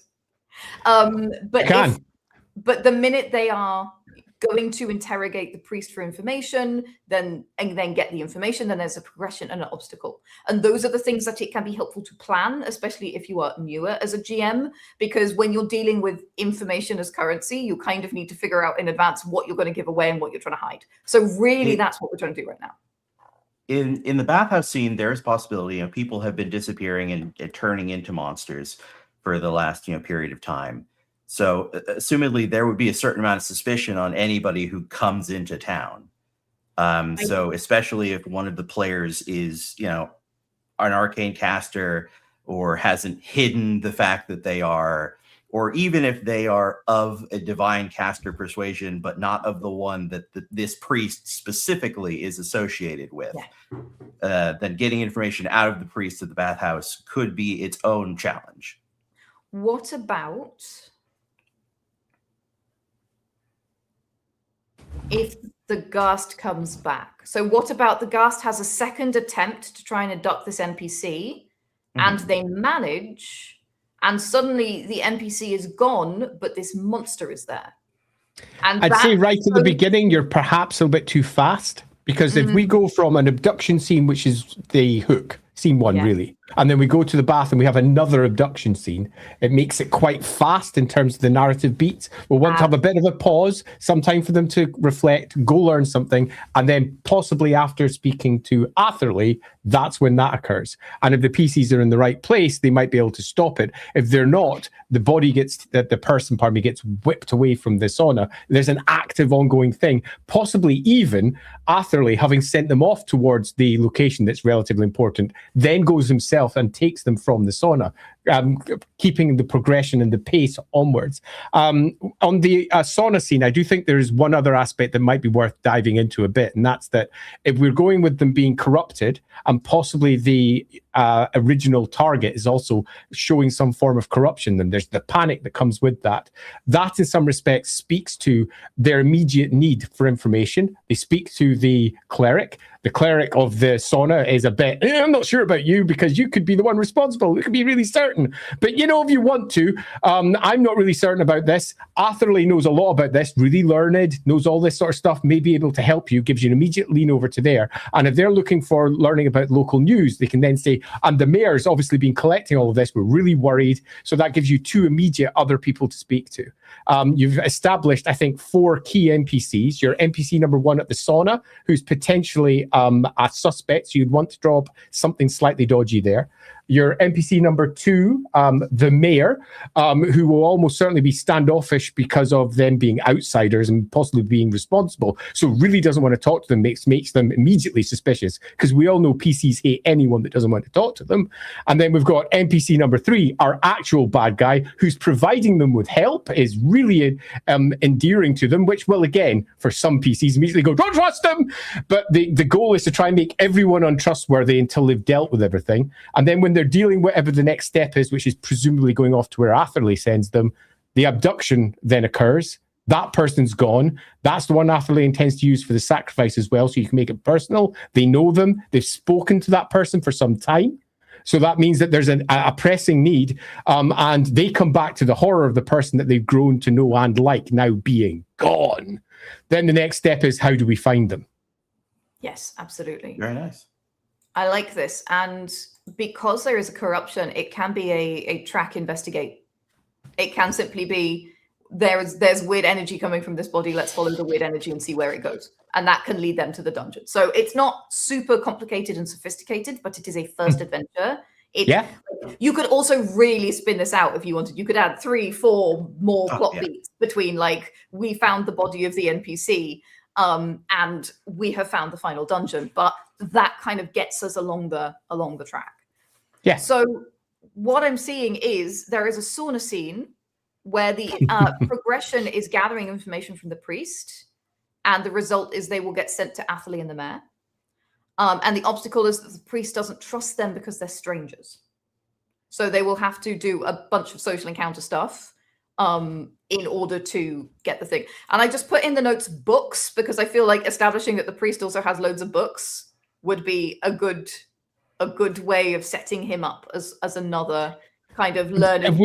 Speaker 1: But the minute they are going to interrogate the priest for information, and then get the information, then there's a progression and an obstacle. And those are the things that it can be helpful to plan, especially if you are newer as a GM, because when you're dealing with information as currency, you kind of need to figure out in advance what you're going to give away and what you're trying to hide. So really, that's what we're trying to do right now.
Speaker 2: In the bathhouse scene, there is possibility, people have been disappearing and turning into monsters for the last, period of time. So assumedly there would be a certain amount of suspicion on anybody who comes into town. So especially if one of the players is, an arcane caster, or hasn't hidden the fact that they are, or even if they are of a divine caster persuasion, but not of the one that this priest specifically is associated with, then getting information out of the priest at the bathhouse could be its own challenge.
Speaker 1: What about if the Ghast comes back? So what about the Ghast has a second attempt to try and abduct this NPC, and they manage, and suddenly the NPC is gone, but this monster is there? And
Speaker 3: I'd say right at the beginning, you're perhaps a bit too fast, because if we go from an abduction scene, which is the hook, scene 1 really, and then we go to the bath and we have another abduction scene, it makes it quite fast in terms of the narrative beats. We'll want to have a bit of a pause, some time for them to reflect, go learn something, and then possibly after speaking to Atherley, that's when that occurs. And if the PCs are in the right place, they might be able to stop it. If they're not, the person gets whipped away from the sauna. There's an active ongoing thing, possibly even Atherley, having sent them off towards the location that's relatively important, then goes himself and takes them from the sauna, keeping the progression and the pace onwards. On the sauna scene, I do think there is one other aspect that might be worth diving into a bit, and that's that if we're going with them being corrupted, and possibly the original target is also showing some form of corruption, then there's the panic that comes with that. That in some respects speaks to their immediate need for information. They speak to the cleric. The cleric of the sauna is a bit, I'm not sure about you because you could be the one responsible. You could be really certain. But if you want to, I'm not really certain about this. Atherley knows a lot about this, really learned, knows all this sort of stuff, may be able to help you, gives you an immediate lean over to there. And if they're looking for learning about local news, they can then say, and the mayor's obviously been collecting all of this, we're really worried. So that gives you 2 immediate other people to speak to. You've established, I think, 4 key NPCs. Your NPC number 1 at the sauna, who's potentially a suspect, so you'd want to drop something slightly dodgy there. Your NPC number 2, the mayor, who will almost certainly be standoffish because of them being outsiders and possibly being responsible, so really doesn't want to talk to them, makes them immediately suspicious, because we all know PCs hate anyone that doesn't want to talk to them. And then we've got NPC number 3, our actual bad guy, who's providing them with help, is really endearing to them, which will, again, for some PCs, immediately go, don't trust them. But the goal is to try and make everyone untrustworthy until they've dealt with everything. And then when they're dealing whatever the next step is, which is presumably going off to where Atherley sends them, the abduction then occurs. That person's gone. That's the one Atherley intends to use for the sacrifice as well, so you can make it personal. They know them. They've spoken to that person for some time. So that means that there's a pressing need, and they come back to the horror of the person that they've grown to know and like now being gone. Then the next step is, how do we find them?
Speaker 1: Yes, absolutely.
Speaker 2: Very nice.
Speaker 1: I like this. And because there is a corruption, it can be a track investigate. It can simply be, there's weird energy coming from this body. Let's follow the weird energy and see where it goes. And that can lead them to the dungeon. So it's not super complicated and sophisticated, but it is a first adventure. You could also really spin this out if you wanted. You could add 3-4 more plot beats between, like, we found the body of the NPC and we have found the final dungeon. But that kind of gets us along the track. Yeah. So what I'm seeing is there is a sauna scene where the progression is gathering information from the priest, and the result is they will get sent to Atherley and the mayor. And the obstacle is that the priest doesn't trust them because they're strangers. So they will have to do a bunch of social encounter stuff in order to get the thing. And I just put in the notes books, because I feel like establishing that the priest also has loads of books would be a good way of setting him up as another kind of learning.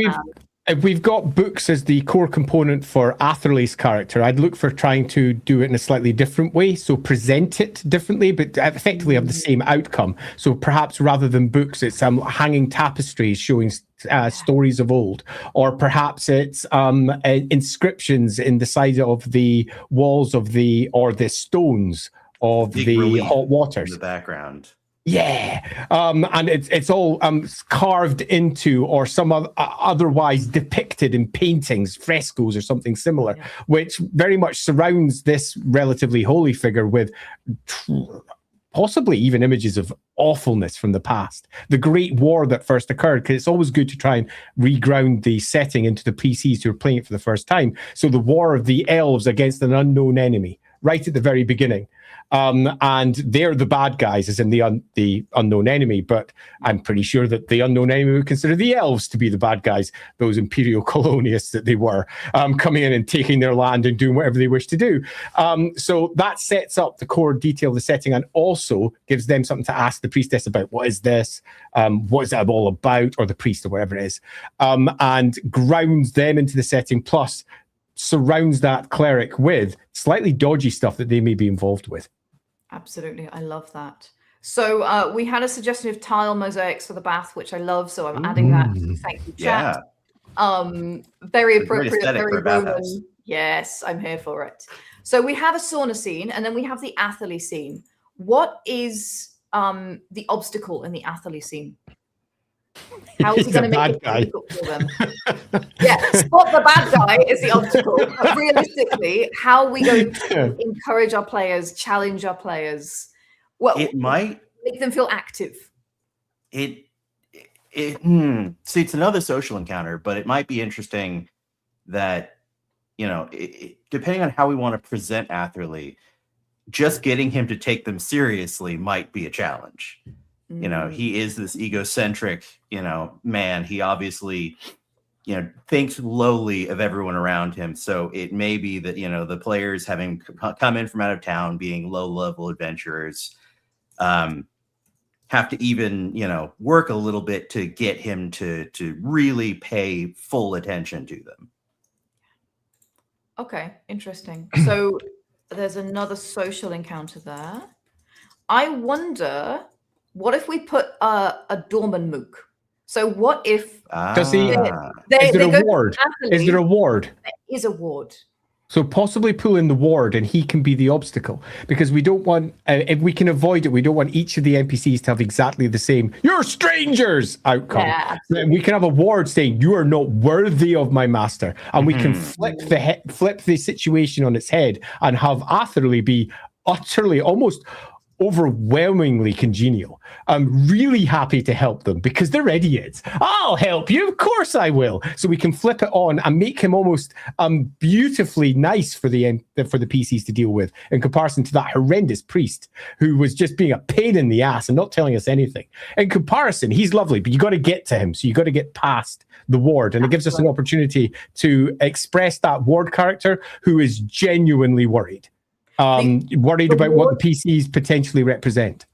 Speaker 3: If we've got books as the core component for Atherley's character, I'd look for trying to do it in a slightly different way. So present it differently, but effectively have the same outcome. So perhaps rather than books, it's hanging tapestries showing stories of old, or perhaps it's inscriptions in the side of the walls of the stones of the hot waters.
Speaker 2: In the background.
Speaker 3: Yeah, and it's all carved into or some otherwise depicted in paintings, frescoes, or something similar, which very much surrounds this relatively holy figure with possibly even images of awfulness from the past. The Great War that first occurred, because it's always good to try and reground the setting into the PCs who are playing it for the first time. So the war of the elves against an unknown enemy, right at the very beginning. And they're the bad guys, as in the unknown enemy. But I'm pretty sure that the unknown enemy would consider the elves to be the bad guys, those imperial colonialists that they were, coming in and taking their land and doing whatever they wish to do. So that sets up the core detail of the setting, and also gives them something to ask the priestess about. What is this? What is that all about? Or the priest, or whatever it is. And grounds them into the setting, plus surrounds that cleric with slightly dodgy stuff that they may be involved with.
Speaker 1: Absolutely. I love that. So we had a suggestion of tile mosaics for the bath, which I love. So I'm adding that. Thank you, chat. Very appropriate. Very Roman. Yes, I'm here for it. So we have a sauna scene, and then we have the Atherley scene. What is the obstacle in the Atherley scene? How is he going to make it difficult for them? Spot the bad guy is the obstacle. But realistically, how are we going to encourage our players, challenge our players? Well,
Speaker 2: it might
Speaker 1: make them feel active.
Speaker 2: See, it's another social encounter, but it might be interesting that, depending on how we want to present Atherley, just getting him to take them seriously might be a challenge. He is this egocentric, man. He obviously, thinks lowly of everyone around him. So it may be that, the players having come in from out of town, being low-level adventurers, have to even, work a little bit to get him to really pay full attention to them.
Speaker 1: Okay, interesting. So there's another social encounter there. I wonder, what if we put a doorman mook? So what if
Speaker 3: does he? Is there a ward? Is there a ward?
Speaker 1: There is a ward.
Speaker 3: So possibly pull in the ward, and he can be the obstacle, because we don't want, if we can avoid it, we don't want each of the NPCs to have exactly the same "you're strangers" outcome. Yeah, we can have a ward saying "you are not worthy of my master," and we can flip the situation on its head and have Atherley be utterly, almost overwhelmingly congenial. I'm really happy to help them because they're idiots. I'll help you. Of course I will. So we can flip it on and make him almost beautifully nice for the PCs to deal with in comparison to that horrendous priest who was just being a pain in the ass and not telling us anything. In comparison, he's lovely, but you got to get to him. So you got to get past the ward, and it gives us an opportunity to express that ward character who is genuinely worried. Worried about what the PCs potentially represent.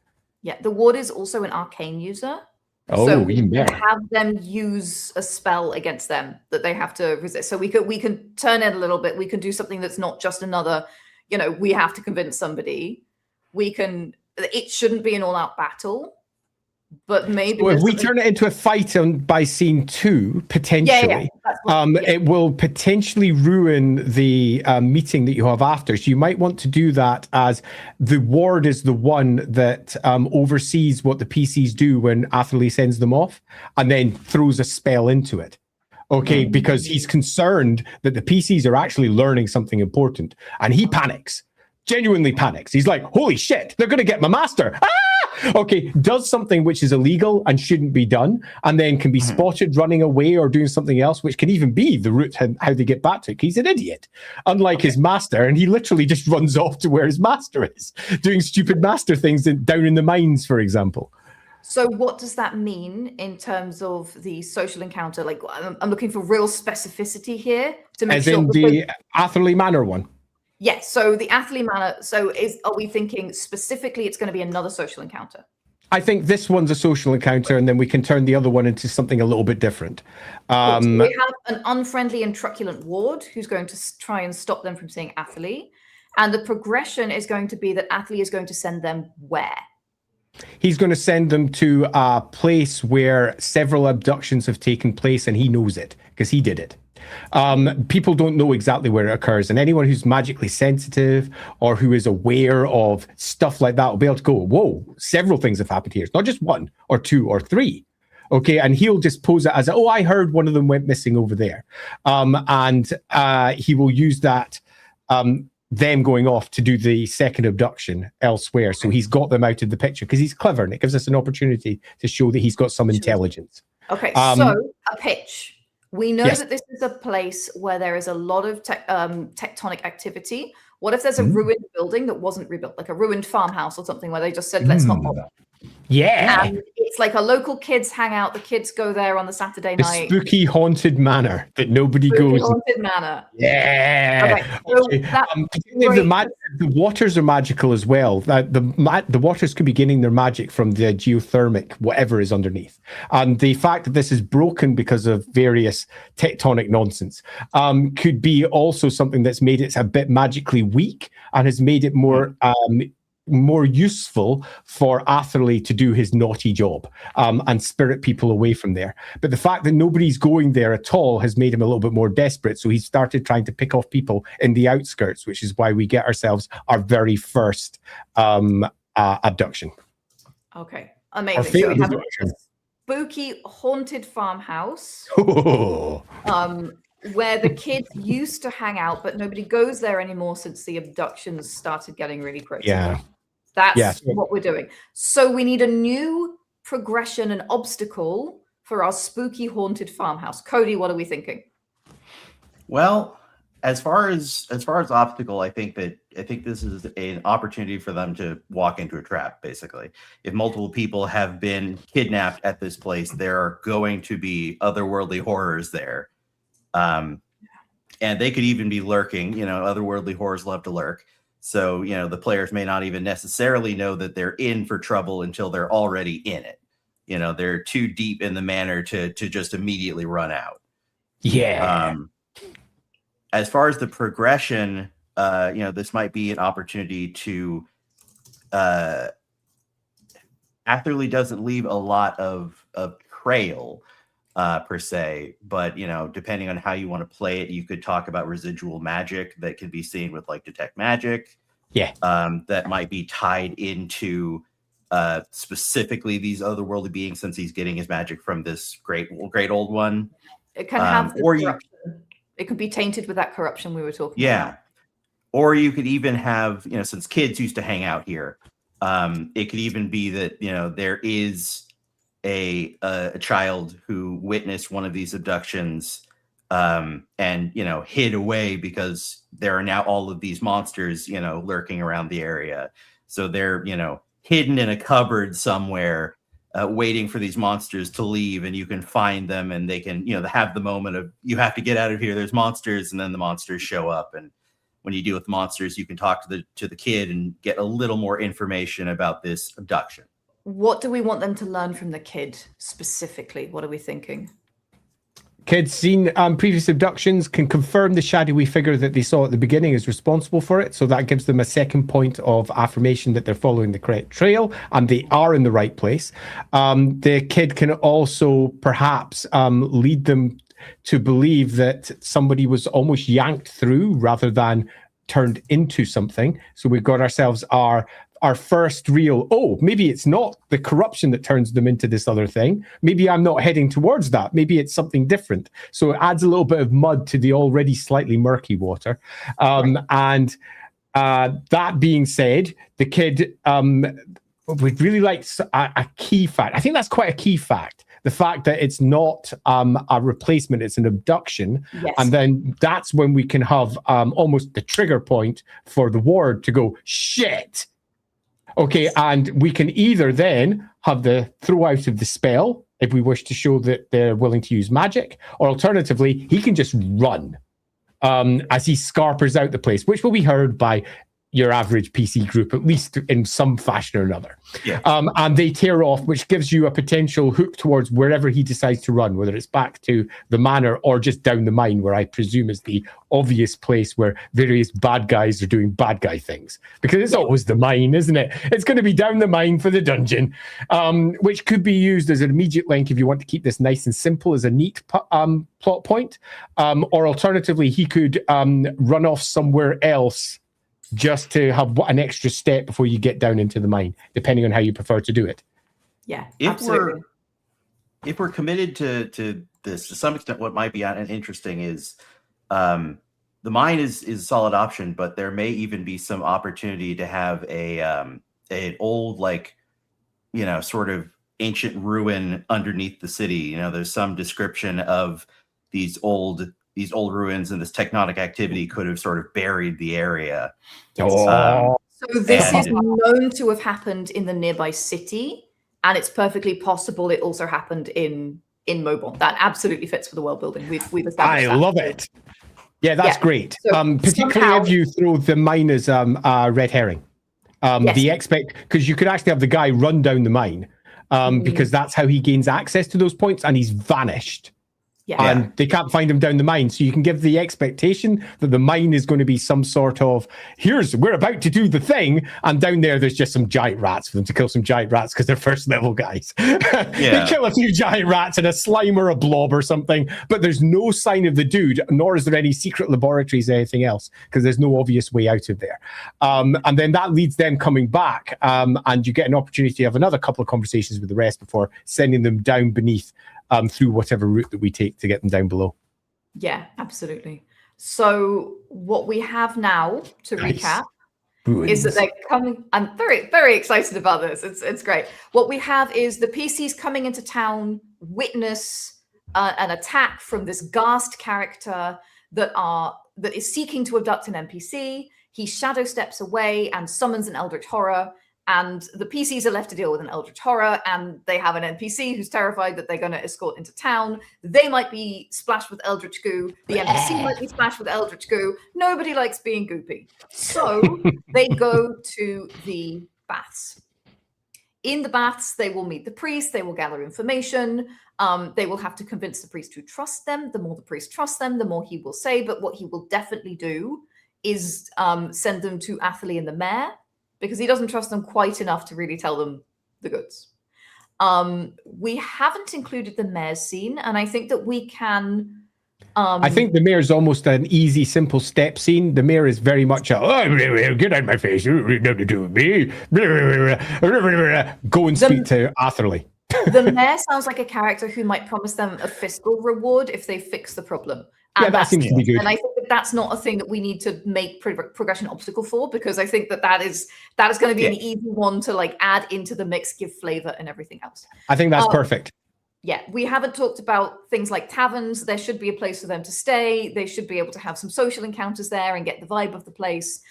Speaker 1: Yeah, the ward is also an arcane user.
Speaker 3: Oh,
Speaker 1: so we
Speaker 3: even
Speaker 1: can
Speaker 3: better.
Speaker 1: have them use a spell against them that they have to resist. So we can turn it a little bit. We can do something that's not just another, we have to convince somebody. It shouldn't be an all-out battle. But maybe
Speaker 3: if we turn it into a fight by scene 2, potentially, it will potentially ruin the meeting that you have after. So you might want to do that as the ward is the one that oversees what the PCs do when Atherley sends them off, and then throws a spell into it. Okay, because he's concerned that the PCs are actually learning something important, and he panics, genuinely panics. He's like, "Holy shit, they're going to get my master!" Ah! Okay, does something which is illegal and shouldn't be done, and then can be spotted running away or doing something else, which can even be the route how they get back to it. He's an idiot, unlike his master, and he literally just runs off to where his master is, doing stupid master things down in the mines, for example.
Speaker 1: So what does that mean in terms of the social encounter? Like, I'm looking for real specificity here to make
Speaker 3: As
Speaker 1: sure.
Speaker 3: in the Atherley Manor one.
Speaker 1: Yes. So the Atherley Manor. So are we thinking specifically it's going to be another social encounter?
Speaker 3: I think this one's a social encounter, and then we can turn the other one into something a little bit different.
Speaker 1: So we have an unfriendly and truculent ward who's going to try and stop them from seeing Atherley. And the progression is going to be that Atherley is going to send them where?
Speaker 3: He's going to send them to a place where several abductions have taken place, and he knows it because he did it. People don't know exactly where it occurs, and anyone who's magically sensitive or who is aware of stuff like that will be able to go, whoa, several things have happened here. It's not just 1 or 2 or 3. Okay, and he'll just pose it as, I heard one of them went missing over there. And he will use that, them going off to do the second abduction elsewhere. So he's got them out of the picture because he's clever, and it gives us an opportunity to show that he's got some intelligence.
Speaker 1: Okay, so a pitch. We know that this is a place where there is a lot of tectonic activity. What if there's a ruined building that wasn't rebuilt, like a ruined farmhouse or something where they just said, let's not bother?
Speaker 3: Yeah.
Speaker 1: And it's like a local kids hangout. The kids go there on the Saturday night.
Speaker 3: Spooky haunted manor that nobody goes.
Speaker 1: Haunted manor.
Speaker 3: Yeah.
Speaker 1: Okay. So
Speaker 3: the waters are magical as well. The waters could be gaining their magic from the geothermic, whatever is underneath. And the fact that this is broken because of various tectonic nonsense could be also something that's made it a bit magically weak and has made it more useful for Atherley to do his naughty job and spirit people away from there. But the fact that nobody's going there at all has made him a little bit more desperate. So he started trying to pick off people in the outskirts, which is why we get ourselves our very first abduction.
Speaker 1: Okay, amazing. So we have a spooky haunted farmhouse where the kids used to hang out, but nobody goes there anymore since the abductions started getting really crazy.
Speaker 3: Yeah.
Speaker 1: That's what we're doing. So we need a new progression and obstacle for our spooky haunted farmhouse. Cody, what are we thinking?
Speaker 2: Well, as far as obstacle, I think this is an opportunity for them to walk into a trap, basically. If multiple people have been kidnapped at this place, there are going to be otherworldly horrors there. And they could even be lurking, otherworldly horrors love to lurk. So, the players may not even necessarily know that they're in for trouble until they're already in it. They're too deep in the manor to just immediately run out.
Speaker 3: Yeah.
Speaker 2: As far as the progression, this might be an opportunity to Atherley doesn't leave a lot of trail per se, but depending on how you want to play it, you could talk about residual magic that can be seen with like detect magic.
Speaker 3: Yeah.
Speaker 2: That might be tied into specifically these otherworldly beings, since he's getting his magic from this great old one.
Speaker 1: It can have corruption. It could be tainted with that corruption we were talking about.
Speaker 2: Or you could even have, since kids used to hang out here, It could even be that, there is a child who witnessed one of these abductions and hid away because there are now all of these monsters lurking around the area, so they're hidden in a cupboard somewhere, waiting for these monsters to leave, and you can find them, and they can have the moment of, you have to get out of here, there's monsters, and then the monsters show up, and when you deal with monsters, you can talk to the kid and get a little more information about this abduction.
Speaker 1: What do we want them to learn from the kid specifically? What are we thinking?
Speaker 3: Kids seen previous abductions can confirm the shadowy figure that they saw at the beginning is responsible for it. So that gives them a second point of affirmation that they're following the correct trail and they are in the right place. The kid can also perhaps lead them to believe that somebody was almost yanked through rather than turned into something. So we've got ourselves our first real, maybe it's not the corruption that turns them into this other thing. Maybe I'm not heading towards that. Maybe it's something different. So it adds a little bit of mud to the already slightly murky water. And that being said, the kid would really like a key fact. I think that's quite a key fact. The fact that it's not a replacement, it's an abduction.
Speaker 1: Yes.
Speaker 3: And then that's when we can have almost the trigger point for the ward to go, shit. Okay, and we can either then have the throw out of the spell if we wish to show that they're willing to use magic, or alternatively, he can just run as he scarpers out the place, which will be heard by your average PC group, at least in some fashion or another.
Speaker 2: Yeah.
Speaker 3: And they tear off, which gives you a potential hook towards wherever he decides to run, whether it's back to the manor or just down the mine, where I presume is the obvious place where various bad guys are doing bad guy things. Because it's always the mine, isn't it? It's going to be down the mine for the dungeon, which could be used as an immediate link if you want to keep this nice and simple as a neat plot point. Or alternatively, he could run off somewhere else just to have an extra step before you get down into the mine, depending on how you prefer to do it.
Speaker 1: Yeah,
Speaker 2: absolutely. If we're committed to this, to some extent, what might be interesting is the mine is a solid option, but there may even be some opportunity to have an old, sort of ancient ruin underneath the city. There's some description of these old ruins, and this tectonic activity could have sort of buried the area.
Speaker 1: So this is known to have happened in the nearby city, and it's perfectly possible it also happened in Mobile. That absolutely fits for the world building. We've established that.
Speaker 3: I love it. Yeah, that's great.
Speaker 1: So
Speaker 3: particularly if you throw the mine as red herring. Yes. Because you could actually have the guy run down the mine because that's how he gains access to those points, and he's vanished. Yeah. And they can't find him down the mine. So you can give the expectation that the mine is going to be some sort of, we're about to do the thing. And down there's just some giant rats for them to kill some giant rats because they're first level guys. They kill a few giant rats and a slime or a blob or something. But there's no sign of the dude, nor is there any secret laboratories or anything else, because there's no obvious way out of there. And then that leads them coming back. And you get an opportunity to have another couple of conversations with the rest before sending them down beneath through whatever route that we take to get them down below.
Speaker 1: Yeah, absolutely. So what we have now, to recap, is that they're coming. I'm very, very excited about this. It's great. What we have is the PCs coming into town, witness an attack from this ghast character that is seeking to abduct an NPC. He shadow steps away and summons an eldritch horror. And the PCs are left to deal with an eldritch horror, and they have an NPC who's terrified that they're going to escort into town. They might be splashed with eldritch goo. The NPC might be splashed with eldritch goo. Nobody likes being goopy. So they go to the baths. In the baths, they will meet the priest. They will gather information. They will have to convince the priest to trust them. The more the priest trusts them, the more he will say. But what he will definitely do is send them to Atherley and the mayor, because he doesn't trust them quite enough to really tell them the goods. We haven't included the mayor's scene, and I think that we can... I think the mayor's almost an easy, simple step scene. The mayor is very much get out of my face, nothing to do with me. Go and speak to Atherley. The mayor sounds like a character who might promise them a fiscal reward if they fix the problem. And
Speaker 3: that seems to be good.
Speaker 1: And I think that that that's not a thing that we need to make progression obstacle for, because I think that is going to be an easy one to like add into the mix, give flavor and everything else.
Speaker 3: I think that's perfect.
Speaker 1: Yeah, we haven't talked about things like taverns. There should be a place for them to stay. They should be able to have some social encounters there and get the vibe of the place.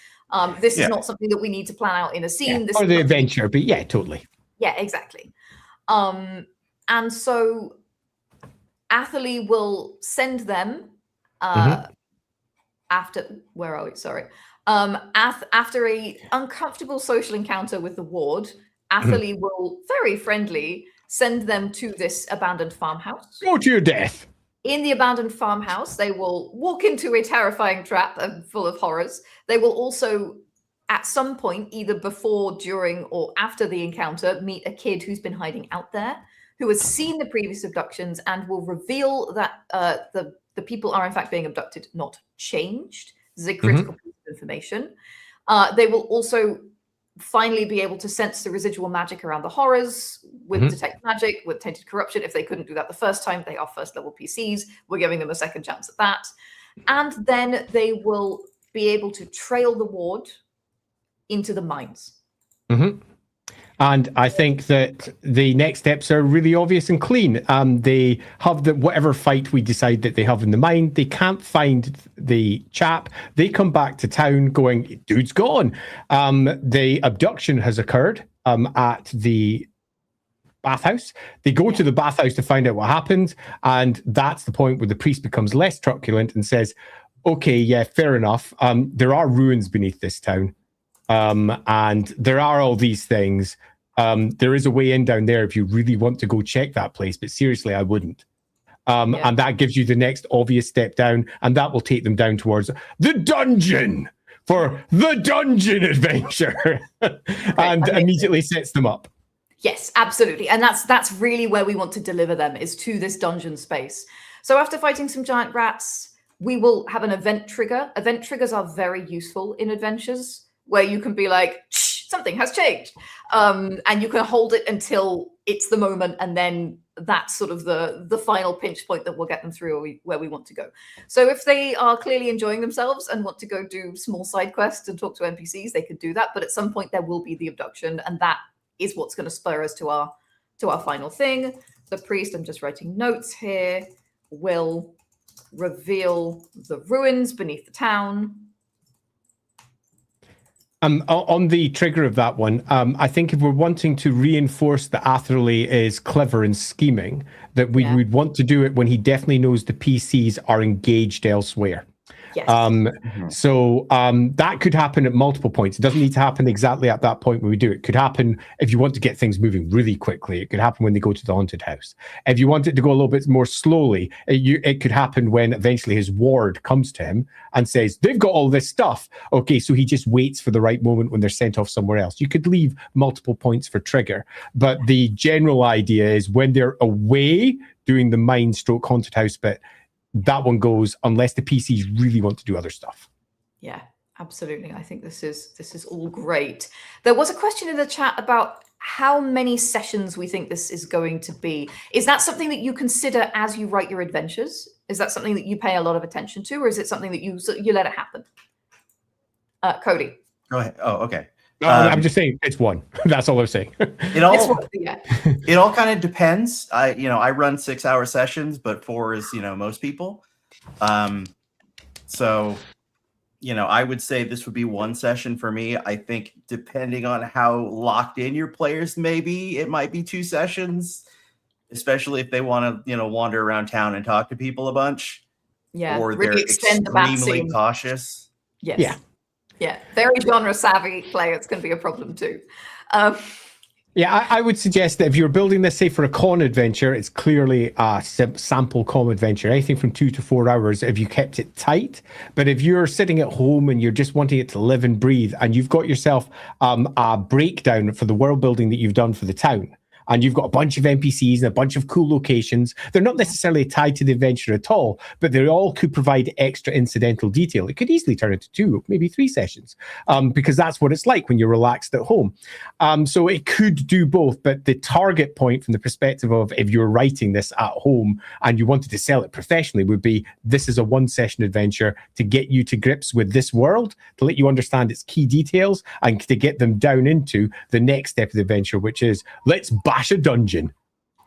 Speaker 1: This is not something that we need to plan out in a scene. This
Speaker 3: or
Speaker 1: is
Speaker 3: the adventure, but yeah, totally.
Speaker 1: Yeah, exactly. And so Atherley will send them after, where are we? Sorry. After a uncomfortable social encounter with the ward, Atherley will very friendly send them to this abandoned farmhouse.
Speaker 3: Go to your death.
Speaker 1: In the abandoned farmhouse, they will walk into a terrifying trap full of horrors. They will also, at some point, either before, during, or after the encounter, meet a kid who's been hiding out there, who has seen the previous abductions and will reveal that the people are in fact being abducted, not changed. This is a critical piece of information. They will also finally be able to sense the residual magic around the horrors with detect magic, with tainted corruption. If they couldn't do that the first time, they are first level PCs. We're giving them a second chance at that. And then they will be able to trail the ward into the mines.
Speaker 3: And I think that the next steps are really obvious and clean. They have whatever fight we decide that they have in the mind. They can't find the chap. They come back to town going, dude's gone. The abduction has occurred at the bathhouse. They go to the bathhouse to find out what happened. And that's the point where the priest becomes less truculent and says, okay, yeah, fair enough. There are ruins beneath this town. And there are all these things. There is a way in down there if you really want to go check that place, but seriously, I wouldn't. And that gives you the next obvious step down, and that will take them down towards the dungeon for the dungeon adventure, and immediately sets them up.
Speaker 1: Yes, absolutely. And that's really where we want to deliver them, is to this dungeon space. So after fighting some giant rats, we will have an event trigger. Event triggers are very useful in adventures, where you can be like, shh, something has changed. And you can hold it until it's the moment, and then that's sort of the final pinch point that will get them through where we want to go. So if they are clearly enjoying themselves and want to go do small side quests and talk to NPCs, they could do that. But at some point there will be the abduction, and that is what's going to spur us to our final thing. The priest, I'm just writing notes here, will reveal the ruins beneath the town.
Speaker 3: On the trigger of that one, I think if we're wanting to reinforce that Atherley is clever and scheming, that we would want to do it when he definitely knows the PCs are engaged elsewhere. Yes. So that could happen at multiple points. It doesn't need to happen exactly at that point when we do it. It could happen if you want to get things moving really quickly. It could happen when they go to the haunted house. If you want it to go a little bit more slowly, it could happen when eventually his ward comes to him and says, they've got all this stuff. Okay, so he just waits for the right moment when they're sent off somewhere else. You could leave multiple points for trigger. But the general idea is when they're away doing the mine stroke haunted house bit, that one goes unless the PCs really want to do other stuff.
Speaker 1: Yeah, absolutely. I think this is all great. There was a question in the chat about how many sessions we think this is going to be. Is that something that you consider as you write your adventures? Is that something that you pay a lot of attention to, or is it something that you let it happen? Cody.
Speaker 2: Go ahead. Oh, okay.
Speaker 3: I'm just saying it's one. That's all I'm saying.
Speaker 2: It all kind of depends. I run 6-hour sessions, but 4 is, most people. So, I would say this would be one session for me. I think depending on how locked in your players may be, it might be 2 sessions, especially if they want to, wander around town and talk to people a bunch.
Speaker 1: Yeah.
Speaker 2: Or they're extremely cautious.
Speaker 1: Yes. Yeah. Yeah, very genre savvy players can be a problem too.
Speaker 3: Yeah, I would suggest that if you're building this, say, for a con adventure, it's clearly a sample con adventure, anything from 2 to 4 hours if you kept it tight. But if you're sitting at home and you're just wanting it to live and breathe, and you've got yourself a breakdown for the world building that you've done for the town, and you've got a bunch of NPCs and a bunch of cool locations. They're not necessarily tied to the adventure at all, but they all could provide extra incidental detail. It could easily turn into 2, maybe 3 sessions, because that's what it's like when you're relaxed at home. So it could do both, but the target point from the perspective of if you're writing this at home and you wanted to sell it professionally would be, this is a 1-session adventure to get you to grips with this world, to let you understand its key details, and to get them down into the next step of the adventure, which is let's bash a dungeon.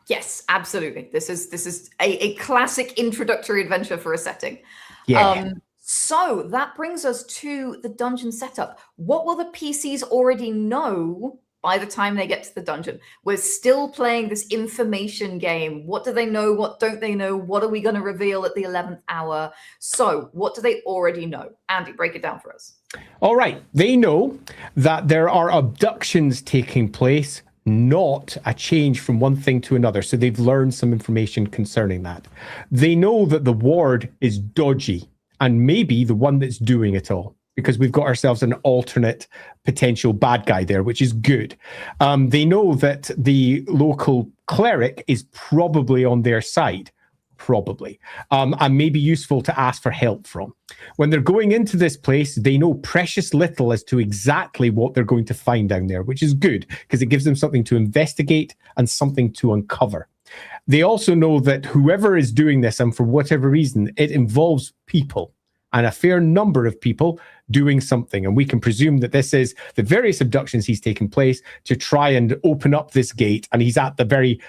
Speaker 1: Yes, absolutely. This is a classic introductory adventure for a setting.
Speaker 3: Yeah.
Speaker 1: So that brings us to the dungeon setup. What will the PCs already know by the time they get to the dungeon? We're still playing this information game. What do they know? What don't they know? What are we going to reveal at the 11th hour? So what do they already know? Andy, break it down for us.
Speaker 3: All right. They know that there are abductions taking place, not a change from one thing to another. So they've learned some information concerning that. They know that the ward is dodgy and maybe the one that's doing it all, because we've got ourselves an alternate potential bad guy there, which is good. They know that the local cleric is probably on their side, and may be useful to ask for help from. When they're going into this place, they know precious little as to exactly what they're going to find down there, which is good, because it gives them something to investigate and something to uncover. They also know that whoever is doing this, and for whatever reason, it involves people, and a fair number of people doing something. And we can presume that this is the various abductions he's taken place to try and open up this gate. And he's at the very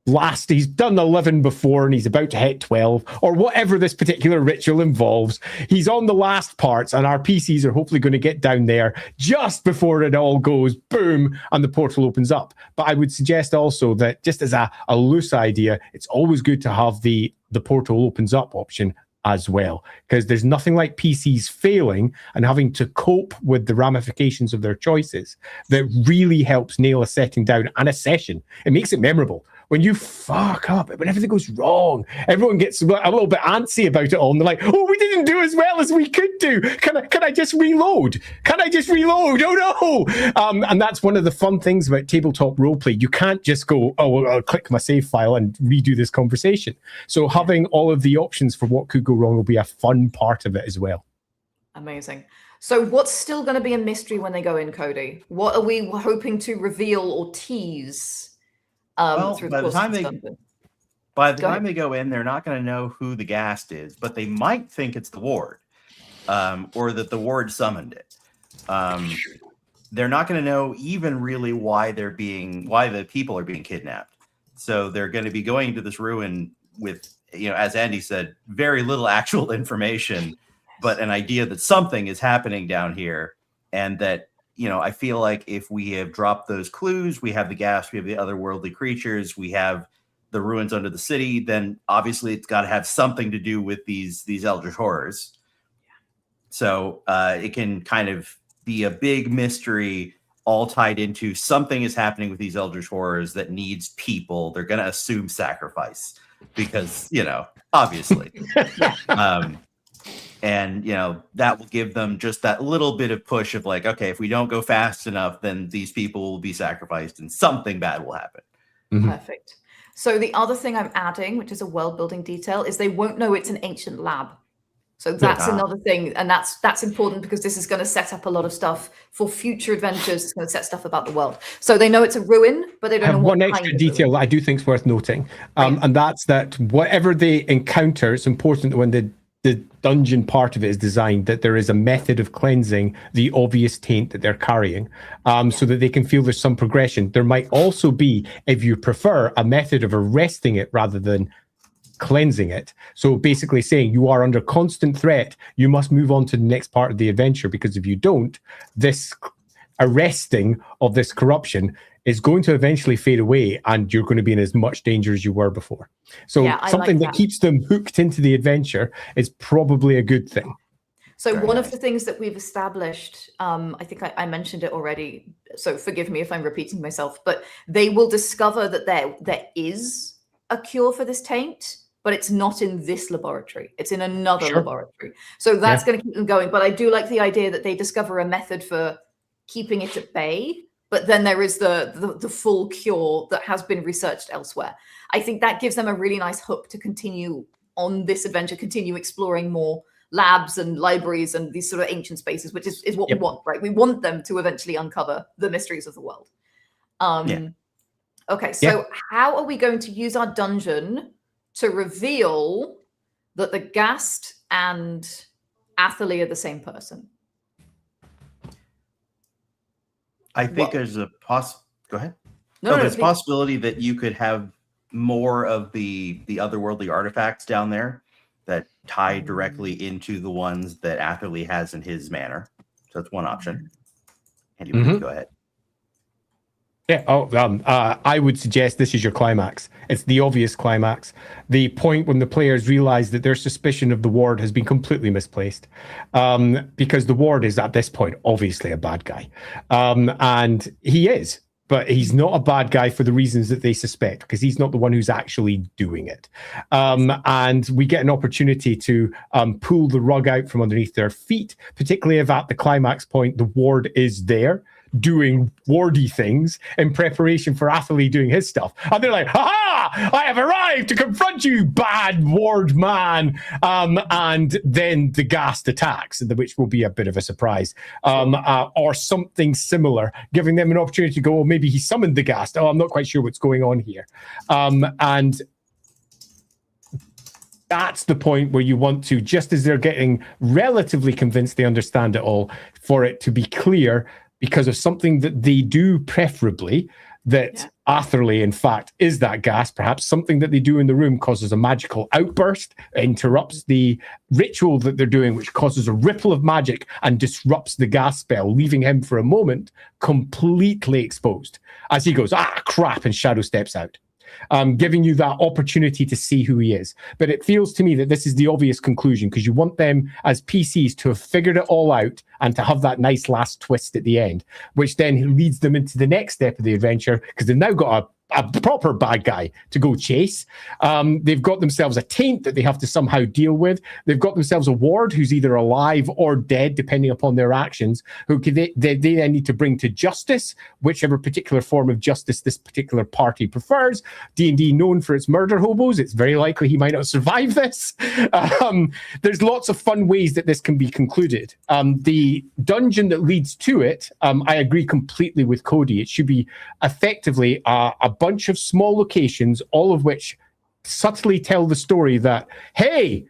Speaker 3: last, he's done 11 before and he's about to hit 12, or whatever this particular ritual involves. He's on the last parts, and our PCs are hopefully going to get down there just before it all goes boom and the portal opens up. But I would suggest also that, just as a loose idea, it's always good to have the portal opens up option as well, because there's nothing like PCs failing and having to cope with the ramifications of their choices that really helps nail a setting down and a session. It makes it memorable. When you fuck up, when everything goes wrong, everyone gets a little bit antsy about it all, and they're like, "Oh, we didn't do as well as we could do. Can I just reload? Can I just reload? Oh no!" And that's one of the fun things about tabletop roleplay. You can't just go, "Oh, well, I'll click my save file and redo this conversation." So having all of the options for what could go wrong will be a fun part of it as well.
Speaker 1: Amazing. So what's still going to be a mystery when they go in, Cody? What are we hoping to reveal or tease?
Speaker 2: By the time they go in, they're not going to know who the ghast is, but they might think it's the ward, or that the ward summoned it. They're not going to know even really why the people are being kidnapped. So they're going to be going to this ruin with, as Andy said, very little actual information, but an idea that something is happening down here, and that, I feel like if we have dropped those clues, we have the ghast, we have the otherworldly creatures, we have the ruins under the city, then obviously it's got to have something to do with these eldritch horrors. So it can kind of be a big mystery, all tied into something is happening with these eldritch horrors that needs people. They're going to assume sacrifice because, obviously. And, that will give them just that little bit of push of like, okay, if we don't go fast enough, then these people will be sacrificed and something bad will happen.
Speaker 3: Mm-hmm.
Speaker 1: Perfect. So the other thing I'm adding, which is a world building detail, is they won't know it's an ancient lab. So that's another thing. And that's important because this is going to set up a lot of stuff for future adventures. It's going to set stuff about the world. So they know it's a ruin, but they don't know what
Speaker 3: one extra detail that I do think is worth noting. And that's that whatever they encounter, it's important that when the dungeon part of it is designed, that there is a method of cleansing the obvious taint that they're carrying, so that they can feel there's some progression. There might also be, if you prefer, a method of arresting it rather than cleansing it. So basically saying you are under constant threat, you must move on to the next part of the adventure, because if you don't, this arresting of this corruption is going to eventually fade away and you're going to be in as much danger as you were before. So something that keeps them hooked into the adventure is probably a good thing.
Speaker 1: So one of the things that we've established, I think I mentioned it already, so forgive me if I'm repeating myself, but they will discover that there is a cure for this taint, but it's not in this laboratory. It's in another laboratory. So that's going to keep them going. But I do like the idea that they discover a method for keeping it at bay, But then there is the full cure that has been researched elsewhere. I think that gives them a really nice hook to continue on this adventure, continue exploring more labs and libraries and these sort of ancient spaces, which is what we want, right? We want them to eventually uncover the mysteries of the world. Okay, so how are we going to use our dungeon to reveal that the Ghast and Atherley are the same person?
Speaker 2: I think there's a Go ahead.
Speaker 1: No,
Speaker 2: there's a possibility that you could have more of the otherworldly artifacts down there that tie directly into the ones that Atherley has in his manor. So that's one option. Andy, please go ahead.
Speaker 3: Yeah. I would suggest this is your climax. It's the obvious climax. The point when the players realize that their suspicion of the ward has been completely misplaced, because the ward is at this point obviously a bad guy, and he is. But he's not a bad guy for the reasons that they suspect, because he's not the one who's actually doing it. And we get an opportunity to pull the rug out from underneath their feet, particularly if at the climax point the ward is there doing wardy things in preparation for Atherley doing his stuff. And they're like, ha! I have arrived to confront you, bad ward man. And then the Ghast attacks, which will be a bit of a surprise, or something similar, giving them an opportunity to go, oh, maybe he summoned the Ghast. Oh, I'm not quite sure what's going on here. And that's the point where you want to, just as they're getting relatively convinced they understand it all, for it to be clear, because of something that they do, preferably, that Atherley, in fact, is that Ghast. Perhaps something that they do in the room causes a magical outburst, interrupts the ritual that they're doing, which causes a ripple of magic and disrupts the Ghast spell, leaving him for a moment completely exposed as he goes, crap, and shadow steps out. Giving you that opportunity to see who he is. But it feels to me that this is the obvious conclusion, because you want them as PCs to have figured it all out and to have that nice last twist at the end, which then leads them into the next step of the adventure, because they've now got a proper bad guy to go chase. They've got themselves a taint that they have to somehow deal with. They've got themselves a ward who's either alive or dead, depending upon their actions, who they then need to bring to justice, whichever particular form of justice this particular party prefers. D&D known for its murder hobos. It's very likely he might not survive this. There's lots of fun ways that this can be concluded. The dungeon that leads to it, I agree completely with Cody. It should be effectively a bunch of small locations, all of which subtly tell the story that, hey,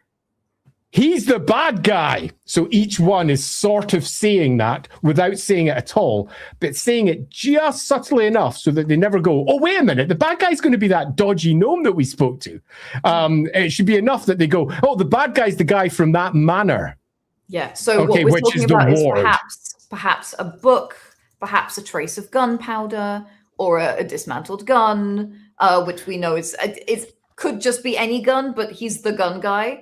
Speaker 3: he's the bad guy. So each one is sort of saying that without saying it at all, but saying it just subtly enough so that they never go, oh, wait a minute, the bad guy's going to be that dodgy gnome that we spoke to. It should be enough that they go, oh, the bad guy's the guy from that manor.
Speaker 1: Yeah, so what we're talking about is perhaps a book, perhaps a trace of gunpowder, or a dismantled gun, which we know could just be any gun, but he's the gun guy.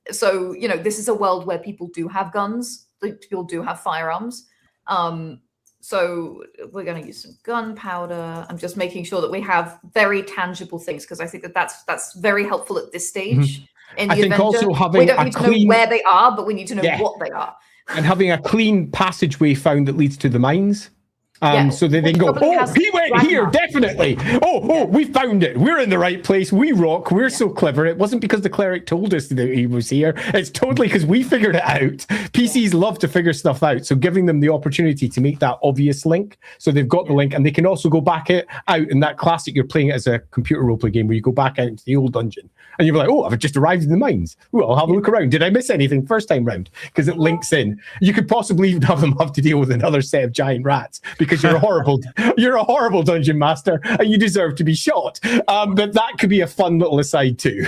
Speaker 1: So, this is a world where people do have guns, people do have firearms. So we're going to use some gunpowder. I'm just making sure that we have very tangible things, because I think that's very helpful at this stage in the adventure.
Speaker 3: Also having
Speaker 1: we don't need to know where they are, but we need to know what they are.
Speaker 3: And having a clean passageway found that leads to the mines. So they can go, oh, he went here, definitely. Oh, we found it. We're in the right place. We rock. We're so clever. It wasn't because the cleric told us that he was here. It's totally because we figured it out. PCs love to figure stuff out. So giving them the opportunity to make that obvious link. So they've got the link, and they can also go back out in that classic, you're playing it as a computer roleplay game where you go back out into the old dungeon. And you're like, oh, I've just arrived in the mines. Oh, I'll have a look around. Did I miss anything first time round? Because it links in. You could possibly even have them have to deal with another set of giant rats, because you're a horrible dungeon master and you deserve to be shot. But that could be a fun little aside too.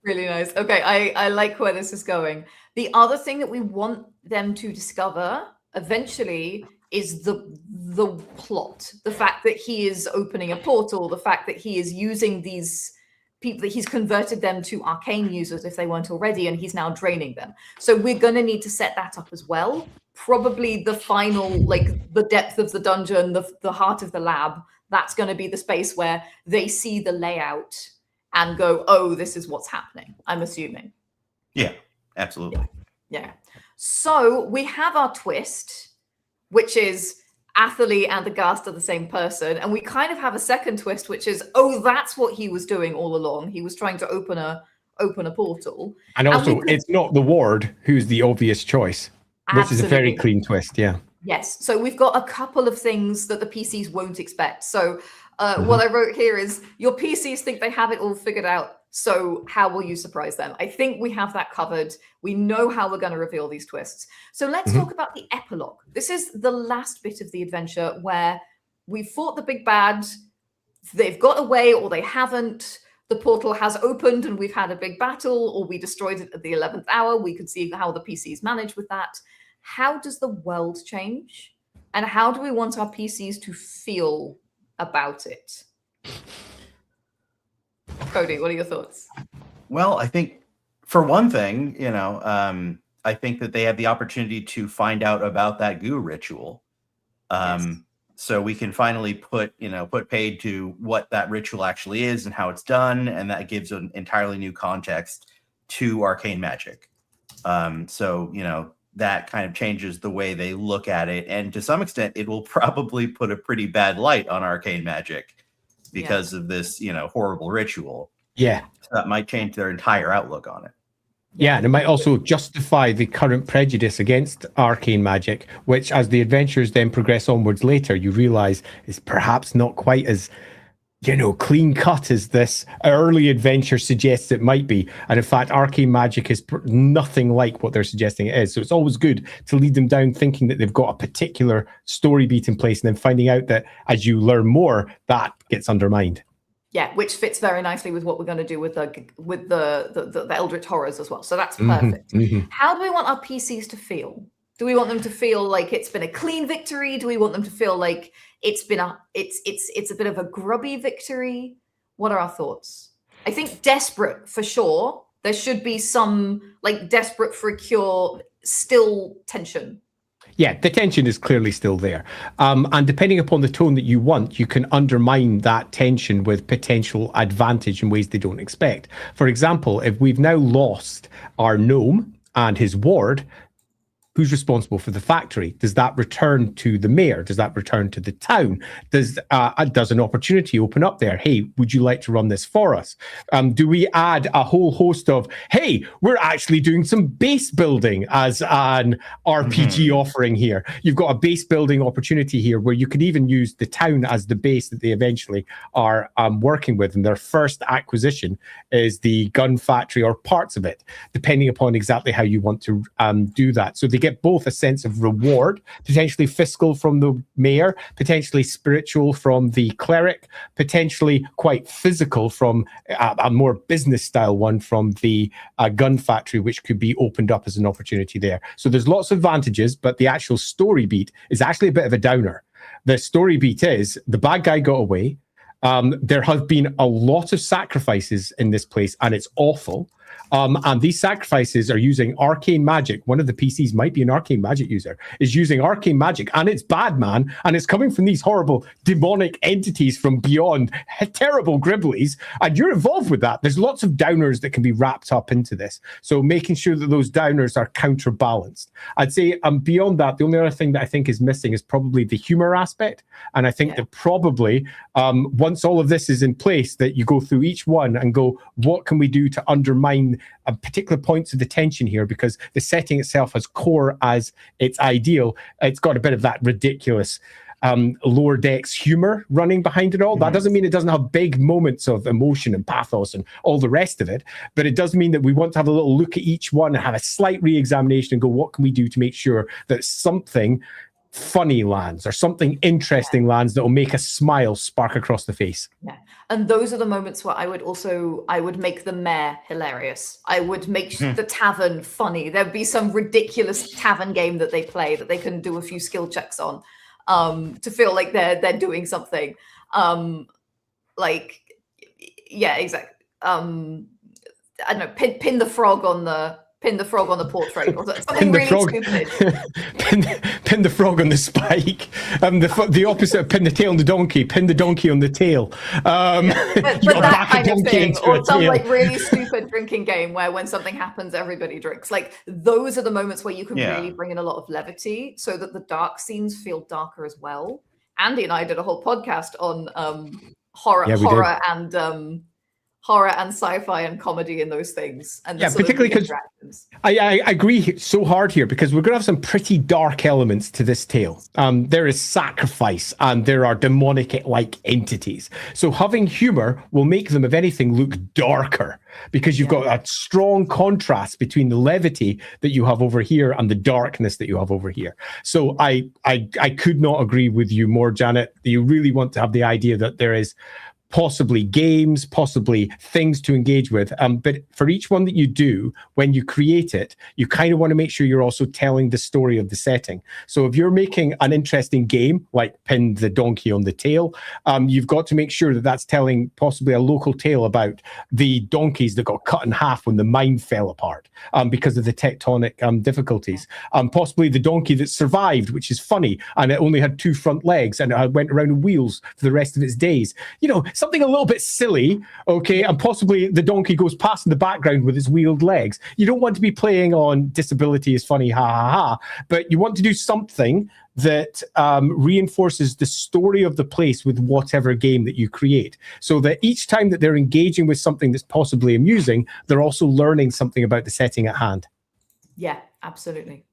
Speaker 1: Really nice. Okay, I like where this is going. The other thing that we want them to discover eventually is the plot. The fact that he is opening a portal, the fact that he is using these people, that he's converted them to arcane users if they weren't already, and he's now draining them. So we're going to need to set that up as well. Probably the final, the depth of the dungeon, the heart of the lab, that's going to be the space where they see the layout and go, oh, this is what's happening, I'm assuming.
Speaker 2: Yeah, absolutely.
Speaker 1: Yeah. So we have our twist, which is Atherley and the Ghast are the same person. And we kind of have a second twist, which is, oh, that's what he was doing all along. He was trying to open a portal.
Speaker 3: And also, it's not the Ward who's the obvious choice, which is a very clean twist. Yeah.
Speaker 1: Yes. So we've got a couple of things that the PCs won't expect. So what I wrote here is, your PCs think they have it all figured out. So how will you surprise them? I think we have that covered. We know how we're going to reveal these twists. So let's talk about the epilogue. This is the last bit of the adventure where we fought the big bad. They've got away or they haven't. The portal has opened and we've had a big battle, or we destroyed it at the 11th hour. We could see how the PCs manage with that. How does the world change? And how do we want our PCs to feel about it? Cody, what are your thoughts?
Speaker 2: Well, I think for one thing, I think that they have the opportunity to find out about that goo ritual. So we can finally put paid to what that ritual actually is and how it's done. And that gives an entirely new context to arcane magic. That kind of changes the way they look at it. And to some extent, it will probably put a pretty bad light on arcane magic because of this, horrible ritual.
Speaker 3: Yeah.
Speaker 2: So that might change their entire outlook on it.
Speaker 3: Yeah, and it might also justify the current prejudice against arcane magic, which as the adventures then progress onwards later, you realize is perhaps not quite as, clean cut as this early adventure suggests it might be. And in fact, arcane magic is nothing like what they're suggesting it is. So it's always good to lead them down thinking that they've got a particular story beat in place, and then finding out that as you learn more, that gets undermined.
Speaker 1: Yeah, which fits very nicely with what we're going to do with the Eldritch Horrors as well. So that's perfect. How do we want our PCs to feel? Do we want them to feel like it's been a clean victory? Do we want them to feel like it's been it's a bit of a grubby victory? What are our thoughts? I think desperate for sure. There should be some desperate for a cure, still tension.
Speaker 3: Yeah, the tension is clearly still there. And depending upon the tone that you want, you can undermine that tension with potential advantage in ways they don't expect. For example, if we've now lost our gnome and his ward, who's responsible for the factory? Does that return to the mayor? Does that return to the town? Does an opportunity open up there? Hey, would you like to run this for us? Do we add a whole host of, hey, we're actually doing some base building as an RPG offering here? You've got a base building opportunity here where you could even use the town as the base that they eventually are working with. And their first acquisition is the gun factory or parts of it, depending upon exactly how you want to do that. So they get both a sense of reward, potentially fiscal from the mayor, potentially spiritual from the cleric, potentially quite physical from a more business style one from the gun factory, which could be opened up as an opportunity there. So there's lots of advantages, but the actual story beat is actually a bit of a downer. The story beat is the bad guy got away. There have been a lot of sacrifices in this place, and it's awful. And these sacrifices are using arcane magic. One of the PCs might be an arcane magic user, is using arcane magic, and it's bad, man. And it's coming from these horrible demonic entities from beyond, terrible Gribblies. And you're involved with that. There's lots of downers that can be wrapped up into this. So making sure that those downers are counterbalanced. I'd say beyond that, the only other thing that I think is missing is probably the humor aspect. And I think that probably once all of this is in place, that you go through each one and go, what can we do to undermine particular points of the tension here, because the setting itself as core as its ideal, it's got a bit of that ridiculous lower decks humor running behind it all. That doesn't mean it doesn't have big moments of emotion and pathos and all the rest of it, but it does mean that we want to have a little look at each one and have a slight re-examination and go, what can we do to make sure that something funny lands or something interesting lands that will make a smile spark across the face.
Speaker 1: Yeah. And those are the moments where I would make the mayor hilarious. I would make the tavern funny. There'd be some ridiculous tavern game that they play that they can do a few skill checks on to feel like they're doing something. Yeah, exactly. I don't know, pin the frog on the pin the frog on the portrait or something
Speaker 3: Pin the
Speaker 1: really
Speaker 3: frog.
Speaker 1: stupid.
Speaker 3: Pin the frog on the spike. The opposite of pin the tail on the donkey. Pin the donkey on the tail.
Speaker 1: But that kind of thing,
Speaker 3: into
Speaker 1: or
Speaker 3: a
Speaker 1: some
Speaker 3: tail.
Speaker 1: like really stupid drinking game where when something happens, everybody drinks. Like those are the moments where you can really bring in a lot of levity, so that the dark scenes feel darker as well. Andy and I did a whole podcast on horror and sci-fi and comedy and those things. And
Speaker 3: particularly because I agree so hard here, because we're going to have some pretty dark elements to this tale. There is sacrifice and there are demonic-like entities. So having humor will make them, if anything, look darker, because you've got a strong contrast between the levity that you have over here and the darkness that you have over here. So I could not agree with you more, Janet. You really want to have the idea that there is possibly games, possibly things to engage with. But for each one that you do, when you create it, you kind of want to make sure you're also telling the story of the setting. So if you're making an interesting game, like Pin the Donkey on the Tail, you've got to make sure that that's telling possibly a local tale about the donkeys that got cut in half when the mine fell apart because of the tectonic difficulties. Possibly the donkey that survived, which is funny, and it only had 2 front legs and it went around on wheels for the rest of its days. You know, something a little bit silly, okay, and possibly the donkey goes past in the background with its wheeled legs. You don't want to be playing on disability is funny, ha ha ha, but you want to do something that reinforces the story of the place with whatever game that you create, so that each time that they're engaging with something that's possibly amusing, they're also learning something about the setting at hand. Yeah,
Speaker 1: absolutely.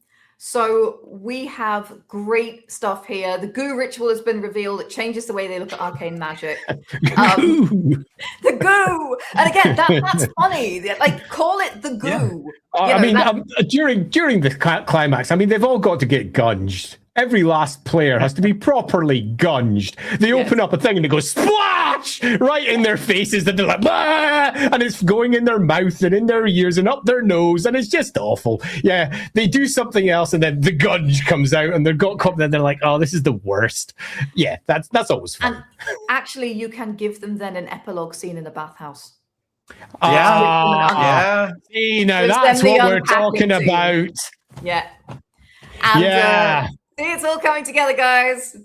Speaker 1: So we have great stuff here. The goo ritual has been revealed. It changes the way they look at arcane magic. The goo, and again, that's funny. Like, call it the goo.
Speaker 3: During the climax, I mean, they've all got to get gunged. Every last player has to be properly gunged. They open up a thing and it goes splash right in their faces, and they're like, bah! And it's going in their mouth and in their ears and up their nose, and it's just awful. Yeah, they do something else, and then the gunge comes out, and they're like, oh, this is the worst. Yeah, that's always fun.
Speaker 1: And actually, you can give them then an epilogue scene in the bathhouse.
Speaker 3: See, now that's what we're talking about.
Speaker 1: Yeah. And, see, it's all coming together, guys.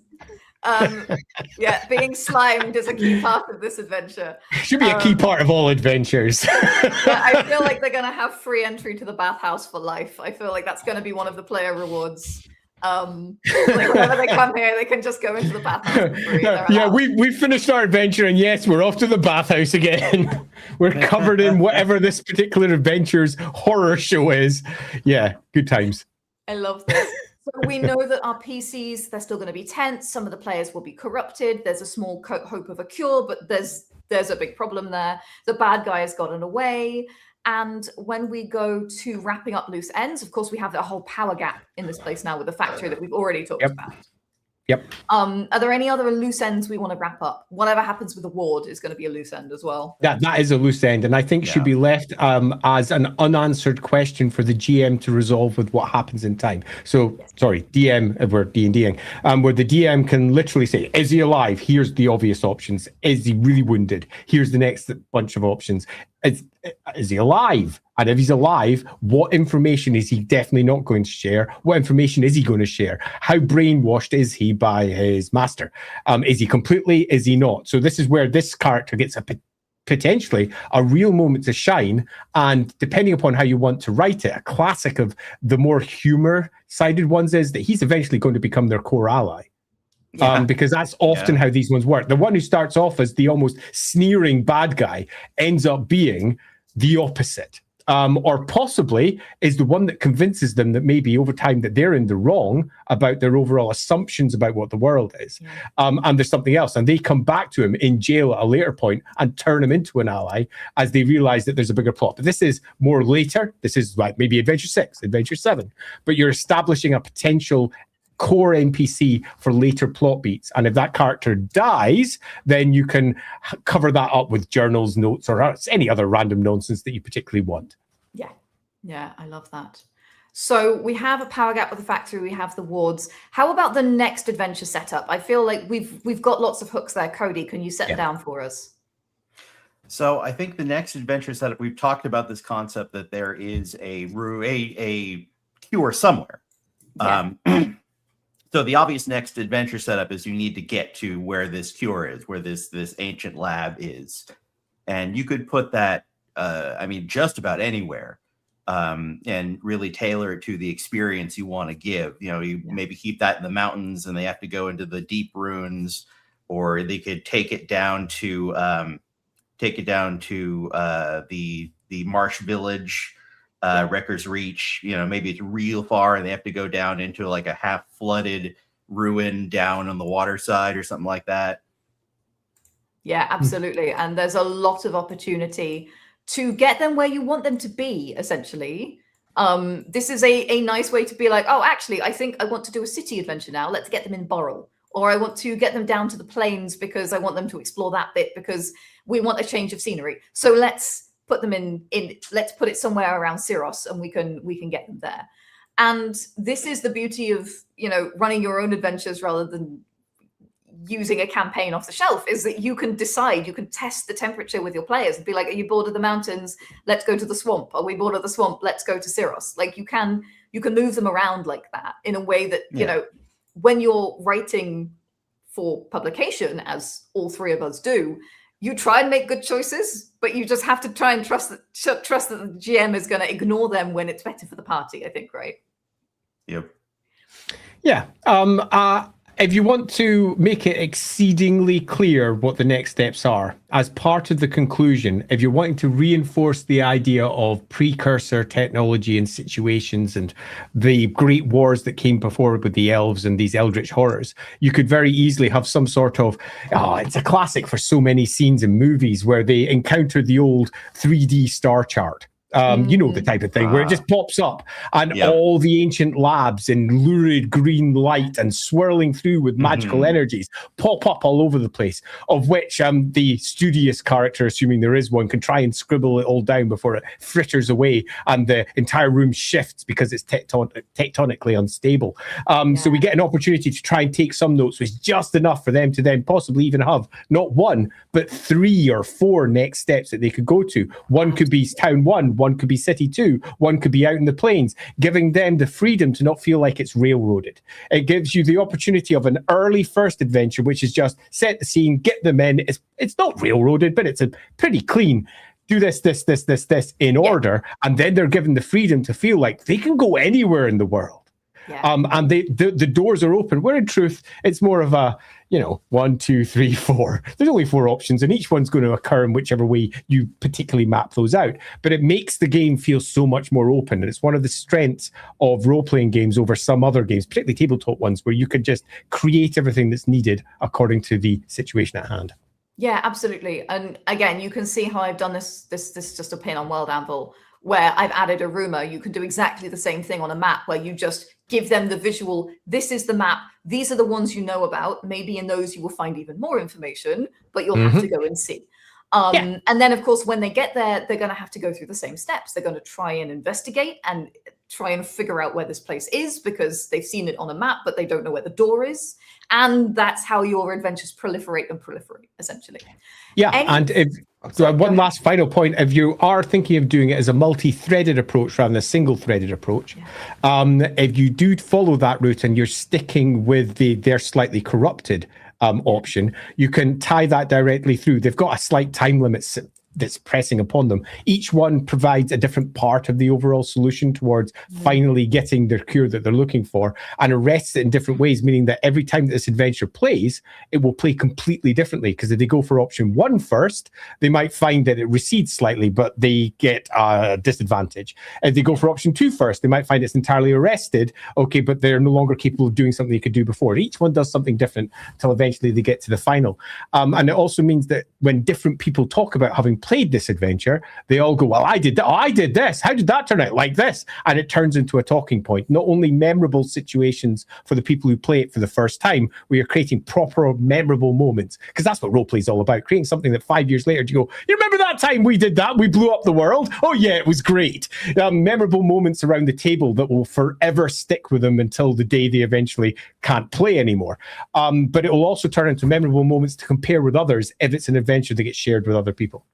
Speaker 1: Being slimed is a key part of this adventure.
Speaker 3: Should be a key part of all adventures.
Speaker 1: I feel like they're going to have free entry to the bathhouse for life. I feel like that's going to be one of the player rewards. Like whenever they come here, they can just go into the bathhouse for free.
Speaker 3: We finished our adventure, and yes, we're off to the bathhouse again. We're covered in whatever this particular adventure's horror show is. Yeah, good times.
Speaker 1: I love this. So we know that our PCs, they're still going to be tense. Some of the players will be corrupted. There's a small hope of a cure, but there's a big problem there. The bad guy has gotten away. And when we go to wrapping up loose ends, of course, we have that whole power gap in this place now with the factory that we've already talked about.
Speaker 3: Yep.
Speaker 1: Are there any other loose ends we want to wrap up? Whatever happens with the ward is going to be a loose end as well.
Speaker 3: That is a loose end, and I think should be left as an unanswered question for the GM to resolve with what happens in time. So, sorry, DM, we're D&Ding, where the DM can literally say, is he alive? Here's the obvious options. Is he really wounded? Here's the next bunch of options. Is he alive? And if he's alive, what information is he definitely not going to share? What information is he going to share? How brainwashed is he by his master? Is he completely? Is he not? So this is where this character gets potentially a real moment to shine. And depending upon how you want to write it, a classic of the more humor-sided ones is that he's eventually going to become their core ally. Because that's often how these ones work. The one who starts off as the almost sneering bad guy ends up being the opposite. Or possibly is the one that convinces them that maybe over time that they're in the wrong about their overall assumptions about what the world is. And there's something else. And they come back to him in jail at a later point and turn him into an ally as they realize that there's a bigger plot. But this is more later. This is like maybe Adventure 6, Adventure 7. But you're establishing a potential core NPC for later plot beats, and if that character dies, then you can cover that up with journals, notes, or any other random nonsense that you particularly want.
Speaker 1: Yeah, I love that. So we have a power gap with the factory, we have the wards. How about the next adventure setup? I feel like we've got lots of hooks there. Cody, can you set them down for us?
Speaker 2: So I think the next adventure setup, we've talked about this concept that there is a cure somewhere.
Speaker 1: Yeah.
Speaker 2: So the obvious next adventure setup is you need to get to where this cure is, where this ancient lab is. And you could put that, just about anywhere, and really tailor it to the experience you want to give. You maybe keep that in the mountains and they have to go into the deep ruins, or they could take it down to the marsh village, Wrecker's Reach. Maybe it's real far and they have to go down into like a half flooded ruin down on the water side or something like that.
Speaker 1: Yeah, absolutely. And there's a lot of opportunity to get them where you want them to be, essentially. This is a nice way to be like, oh, actually, I think I want to do a city adventure now. Let's get them in Burrell. Or I want to get them down to the plains because I want them to explore that bit because we want a change of scenery. So let's put them let's put it somewhere around Syros and we can get them there. And this is the beauty of, running your own adventures rather than using a campaign off the shelf, is that you can decide, you can test the temperature with your players and be like, are you bored of the mountains? Let's go to the swamp. Are we bored of the swamp? Let's go to Syros. Like you can move them around like that in a way that, when you're writing for publication, as all three of us do, you try and make good choices, but you just have to try and trust that the GM is going to ignore them when it's better for the party, I think, right?
Speaker 2: Yep.
Speaker 3: Yeah. If you want to make it exceedingly clear what the next steps are, as part of the conclusion, if you're wanting to reinforce the idea of precursor technology and situations and the great wars that came before with the elves and these eldritch horrors, you could very easily have some sort of, it's a classic for so many scenes in movies where they encounter the old 3D star chart. The type of thing where it just pops up and all the ancient labs in lurid green light and swirling through with magical energies pop up all over the place, of which the studious character, assuming there is one, can try and scribble it all down before it fritters away and the entire room shifts because it's tectonically unstable. So we get an opportunity to try and take some notes, which is just enough for them to then possibly even have not one, but 3 or 4 next steps that they could go to. One could be town 1, one could be city 2, one could be out in the plains, giving them the freedom to not feel like it's railroaded. It gives you the opportunity of an early first adventure, which is just set the scene, get them in. It's not railroaded, but it's a pretty clean, do this in order. And then they're given the freedom to feel like they can go anywhere in the world. Yeah. And the doors are open, where in truth, it's more of a, 1, 2, 3, 4. There's only 4 options, and each one's going to occur in whichever way you particularly map those out. But it makes the game feel so much more open. And it's one of the strengths of role-playing games over some other games, particularly tabletop ones, where you can just create everything that's needed according to the situation at hand.
Speaker 1: Yeah, absolutely. And again, you can see how I've done this just a pin on World Anvil, where I've added a rumor. You can do exactly the same thing on a map, where you just give them the visual. This is the map. These are the ones you know about. Maybe in those you will find even more information, but you'll have to go and see. And then, of course, when they get there, they're going to have to go through the same steps. They're going to try and investigate and try and figure out where this place is, because they've seen it on a map, but they don't know where the door is. And that's how your adventures proliferate, essentially.
Speaker 3: And one last final point, if you are thinking of doing it as a multi-threaded approach rather than a single-threaded approach, if you do follow that route and you're sticking with they're slightly corrupted option, you can tie that directly through. They've got a slight time limit that's pressing upon them. Each one provides a different part of the overall solution towards finally getting their cure that they're looking for, and arrests it in different ways, meaning that every time that this adventure plays, it will play completely differently. Because if they go for option 1 first, they might find that it recedes slightly, but they get a disadvantage. If they go for option 2 first, they might find it's entirely arrested, but they're no longer capable of doing something they could do before. Each one does something different until eventually they get to the final. And it also means that when different people talk about having played this adventure, they all go, well, I did that. Oh, I did this. How did that turn out? Like this. And it turns into a talking point. Not only memorable situations for the people who play it for the first time, we are creating proper memorable moments, because that's what roleplay is all about. Creating something that 5 years later, you go, you remember that time we did that? We blew up the world? Oh yeah, it was great. Memorable moments around the table that will forever stick with them until the day they eventually can't play anymore. But it will also turn into memorable moments to compare with others if it's an adventure that gets shared with other people.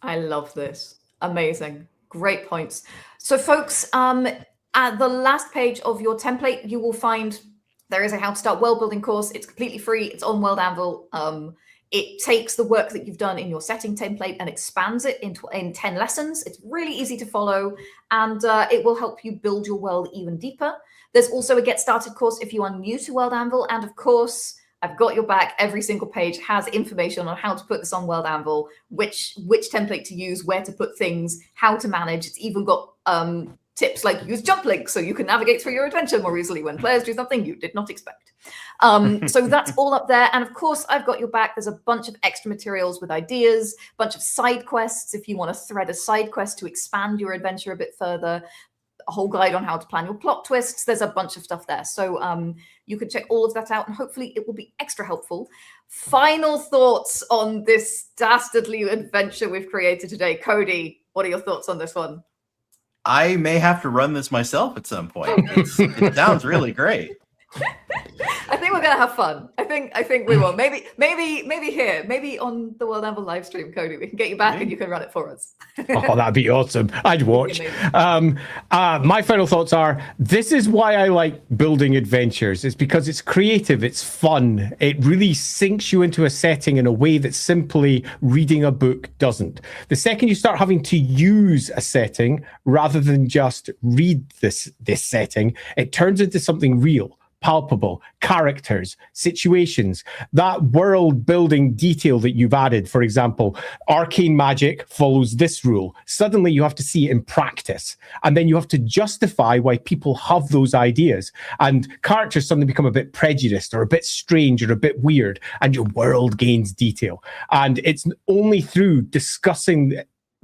Speaker 1: I love this. Amazing. Great points. So folks, at the last page of your template, you will find there is a how to start world building course. It's completely free. It's on World Anvil. It takes the work that you've done in your setting template and expands it in 10 lessons. It's really easy to follow, and it will help you build your world even deeper. There's also a Get Started course if you are new to World Anvil. And of course, I've got your back. Every single page has information on how to put this on World Anvil, which template to use, where to put things, how to manage. It's even got tips like use jump links so you can navigate through your adventure more easily when players do something you did not expect. So that's all up there. And of course, I've got your back. There's a bunch of extra materials with ideas, a bunch of side quests if you want to thread a side quest to expand your adventure a bit further, a whole guide on how to plan your plot twists. There's a bunch of stuff there. So you can check all of that out, and hopefully it will be extra helpful. Final thoughts on this dastardly adventure we've created today. Cody, what are your thoughts on this one?
Speaker 2: I may have to run this myself at some point. It sounds really great.
Speaker 1: I think we're gonna have fun. I think we will. Maybe here, maybe on the World Anvil live stream, Cody, we can get you back and you can run it for us.
Speaker 3: Oh, that'd be awesome. I'd watch. My final thoughts are, this is why I like building adventures. It's because it's creative, it's fun. It really sinks you into a setting in a way that simply reading a book doesn't. The second you start having to use a setting rather than just read this setting, it turns into something real, palpable, characters, situations, that world building detail that you've added. For example, arcane magic follows this rule. Suddenly you have to see it in practice, and then you have to justify why people have those ideas, and characters suddenly become a bit prejudiced or a bit strange or a bit weird, and your world gains detail. And it's only through discussing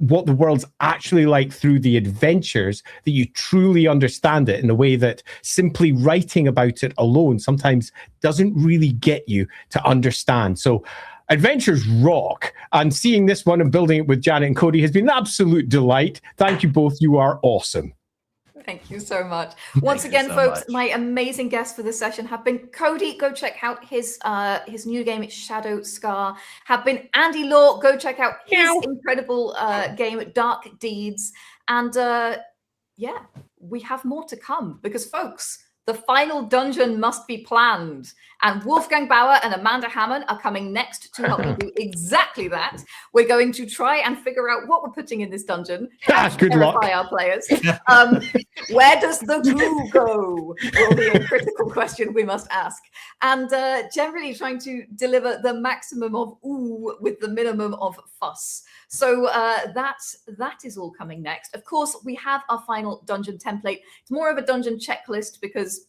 Speaker 3: what the world's actually like through the adventures that you truly understand it in a way that simply writing about it alone sometimes doesn't really get you to understand. So adventures rock, and seeing this one and building it with Janet and Cody has been an absolute delight. Thank you both. You are awesome.
Speaker 1: Thank you so much. Once again, folks, my amazing guests for this session have been Cody. Go check out his new game, it's Shadow Scar. Have been Andy Law. Go check out his incredible game, Dark Deeds. And yeah, we have more to come because, folks, the final dungeon must be planned. And Wolfgang Bauer and Amanda Hammond are coming next to help me do exactly that. We're going to try and figure out what we're putting in this dungeon.
Speaker 3: Good luck.
Speaker 1: Our players. Where does the glue go? Will be a critical question we must ask. And generally trying to deliver the maximum of ooh with the minimum of fuss. So that is all coming next. Of course, we have our final dungeon template. It's more of a dungeon checklist because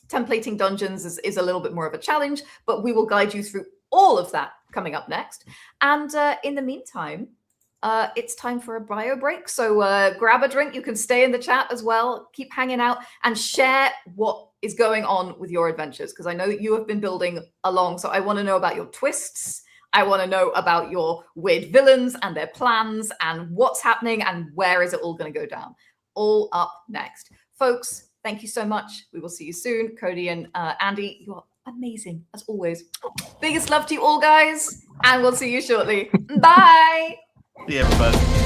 Speaker 1: templating dungeons is a little bit more of a challenge, but we will guide you through all of that coming up next. And in the meantime, it's time for a bio break. So grab a drink. You can stay in the chat as well. Keep hanging out and share what is going on with your adventures, because I know that you have been building along. So I want to know about your twists. I want to know about your weird villains and their plans and what's happening and where is it all going to go down. All up next. Folks, thank you so much. We will see you soon. Cody and Andy, you are amazing as always. Biggest love to you all, guys. And we'll see you shortly. Bye.
Speaker 2: See you, everybody.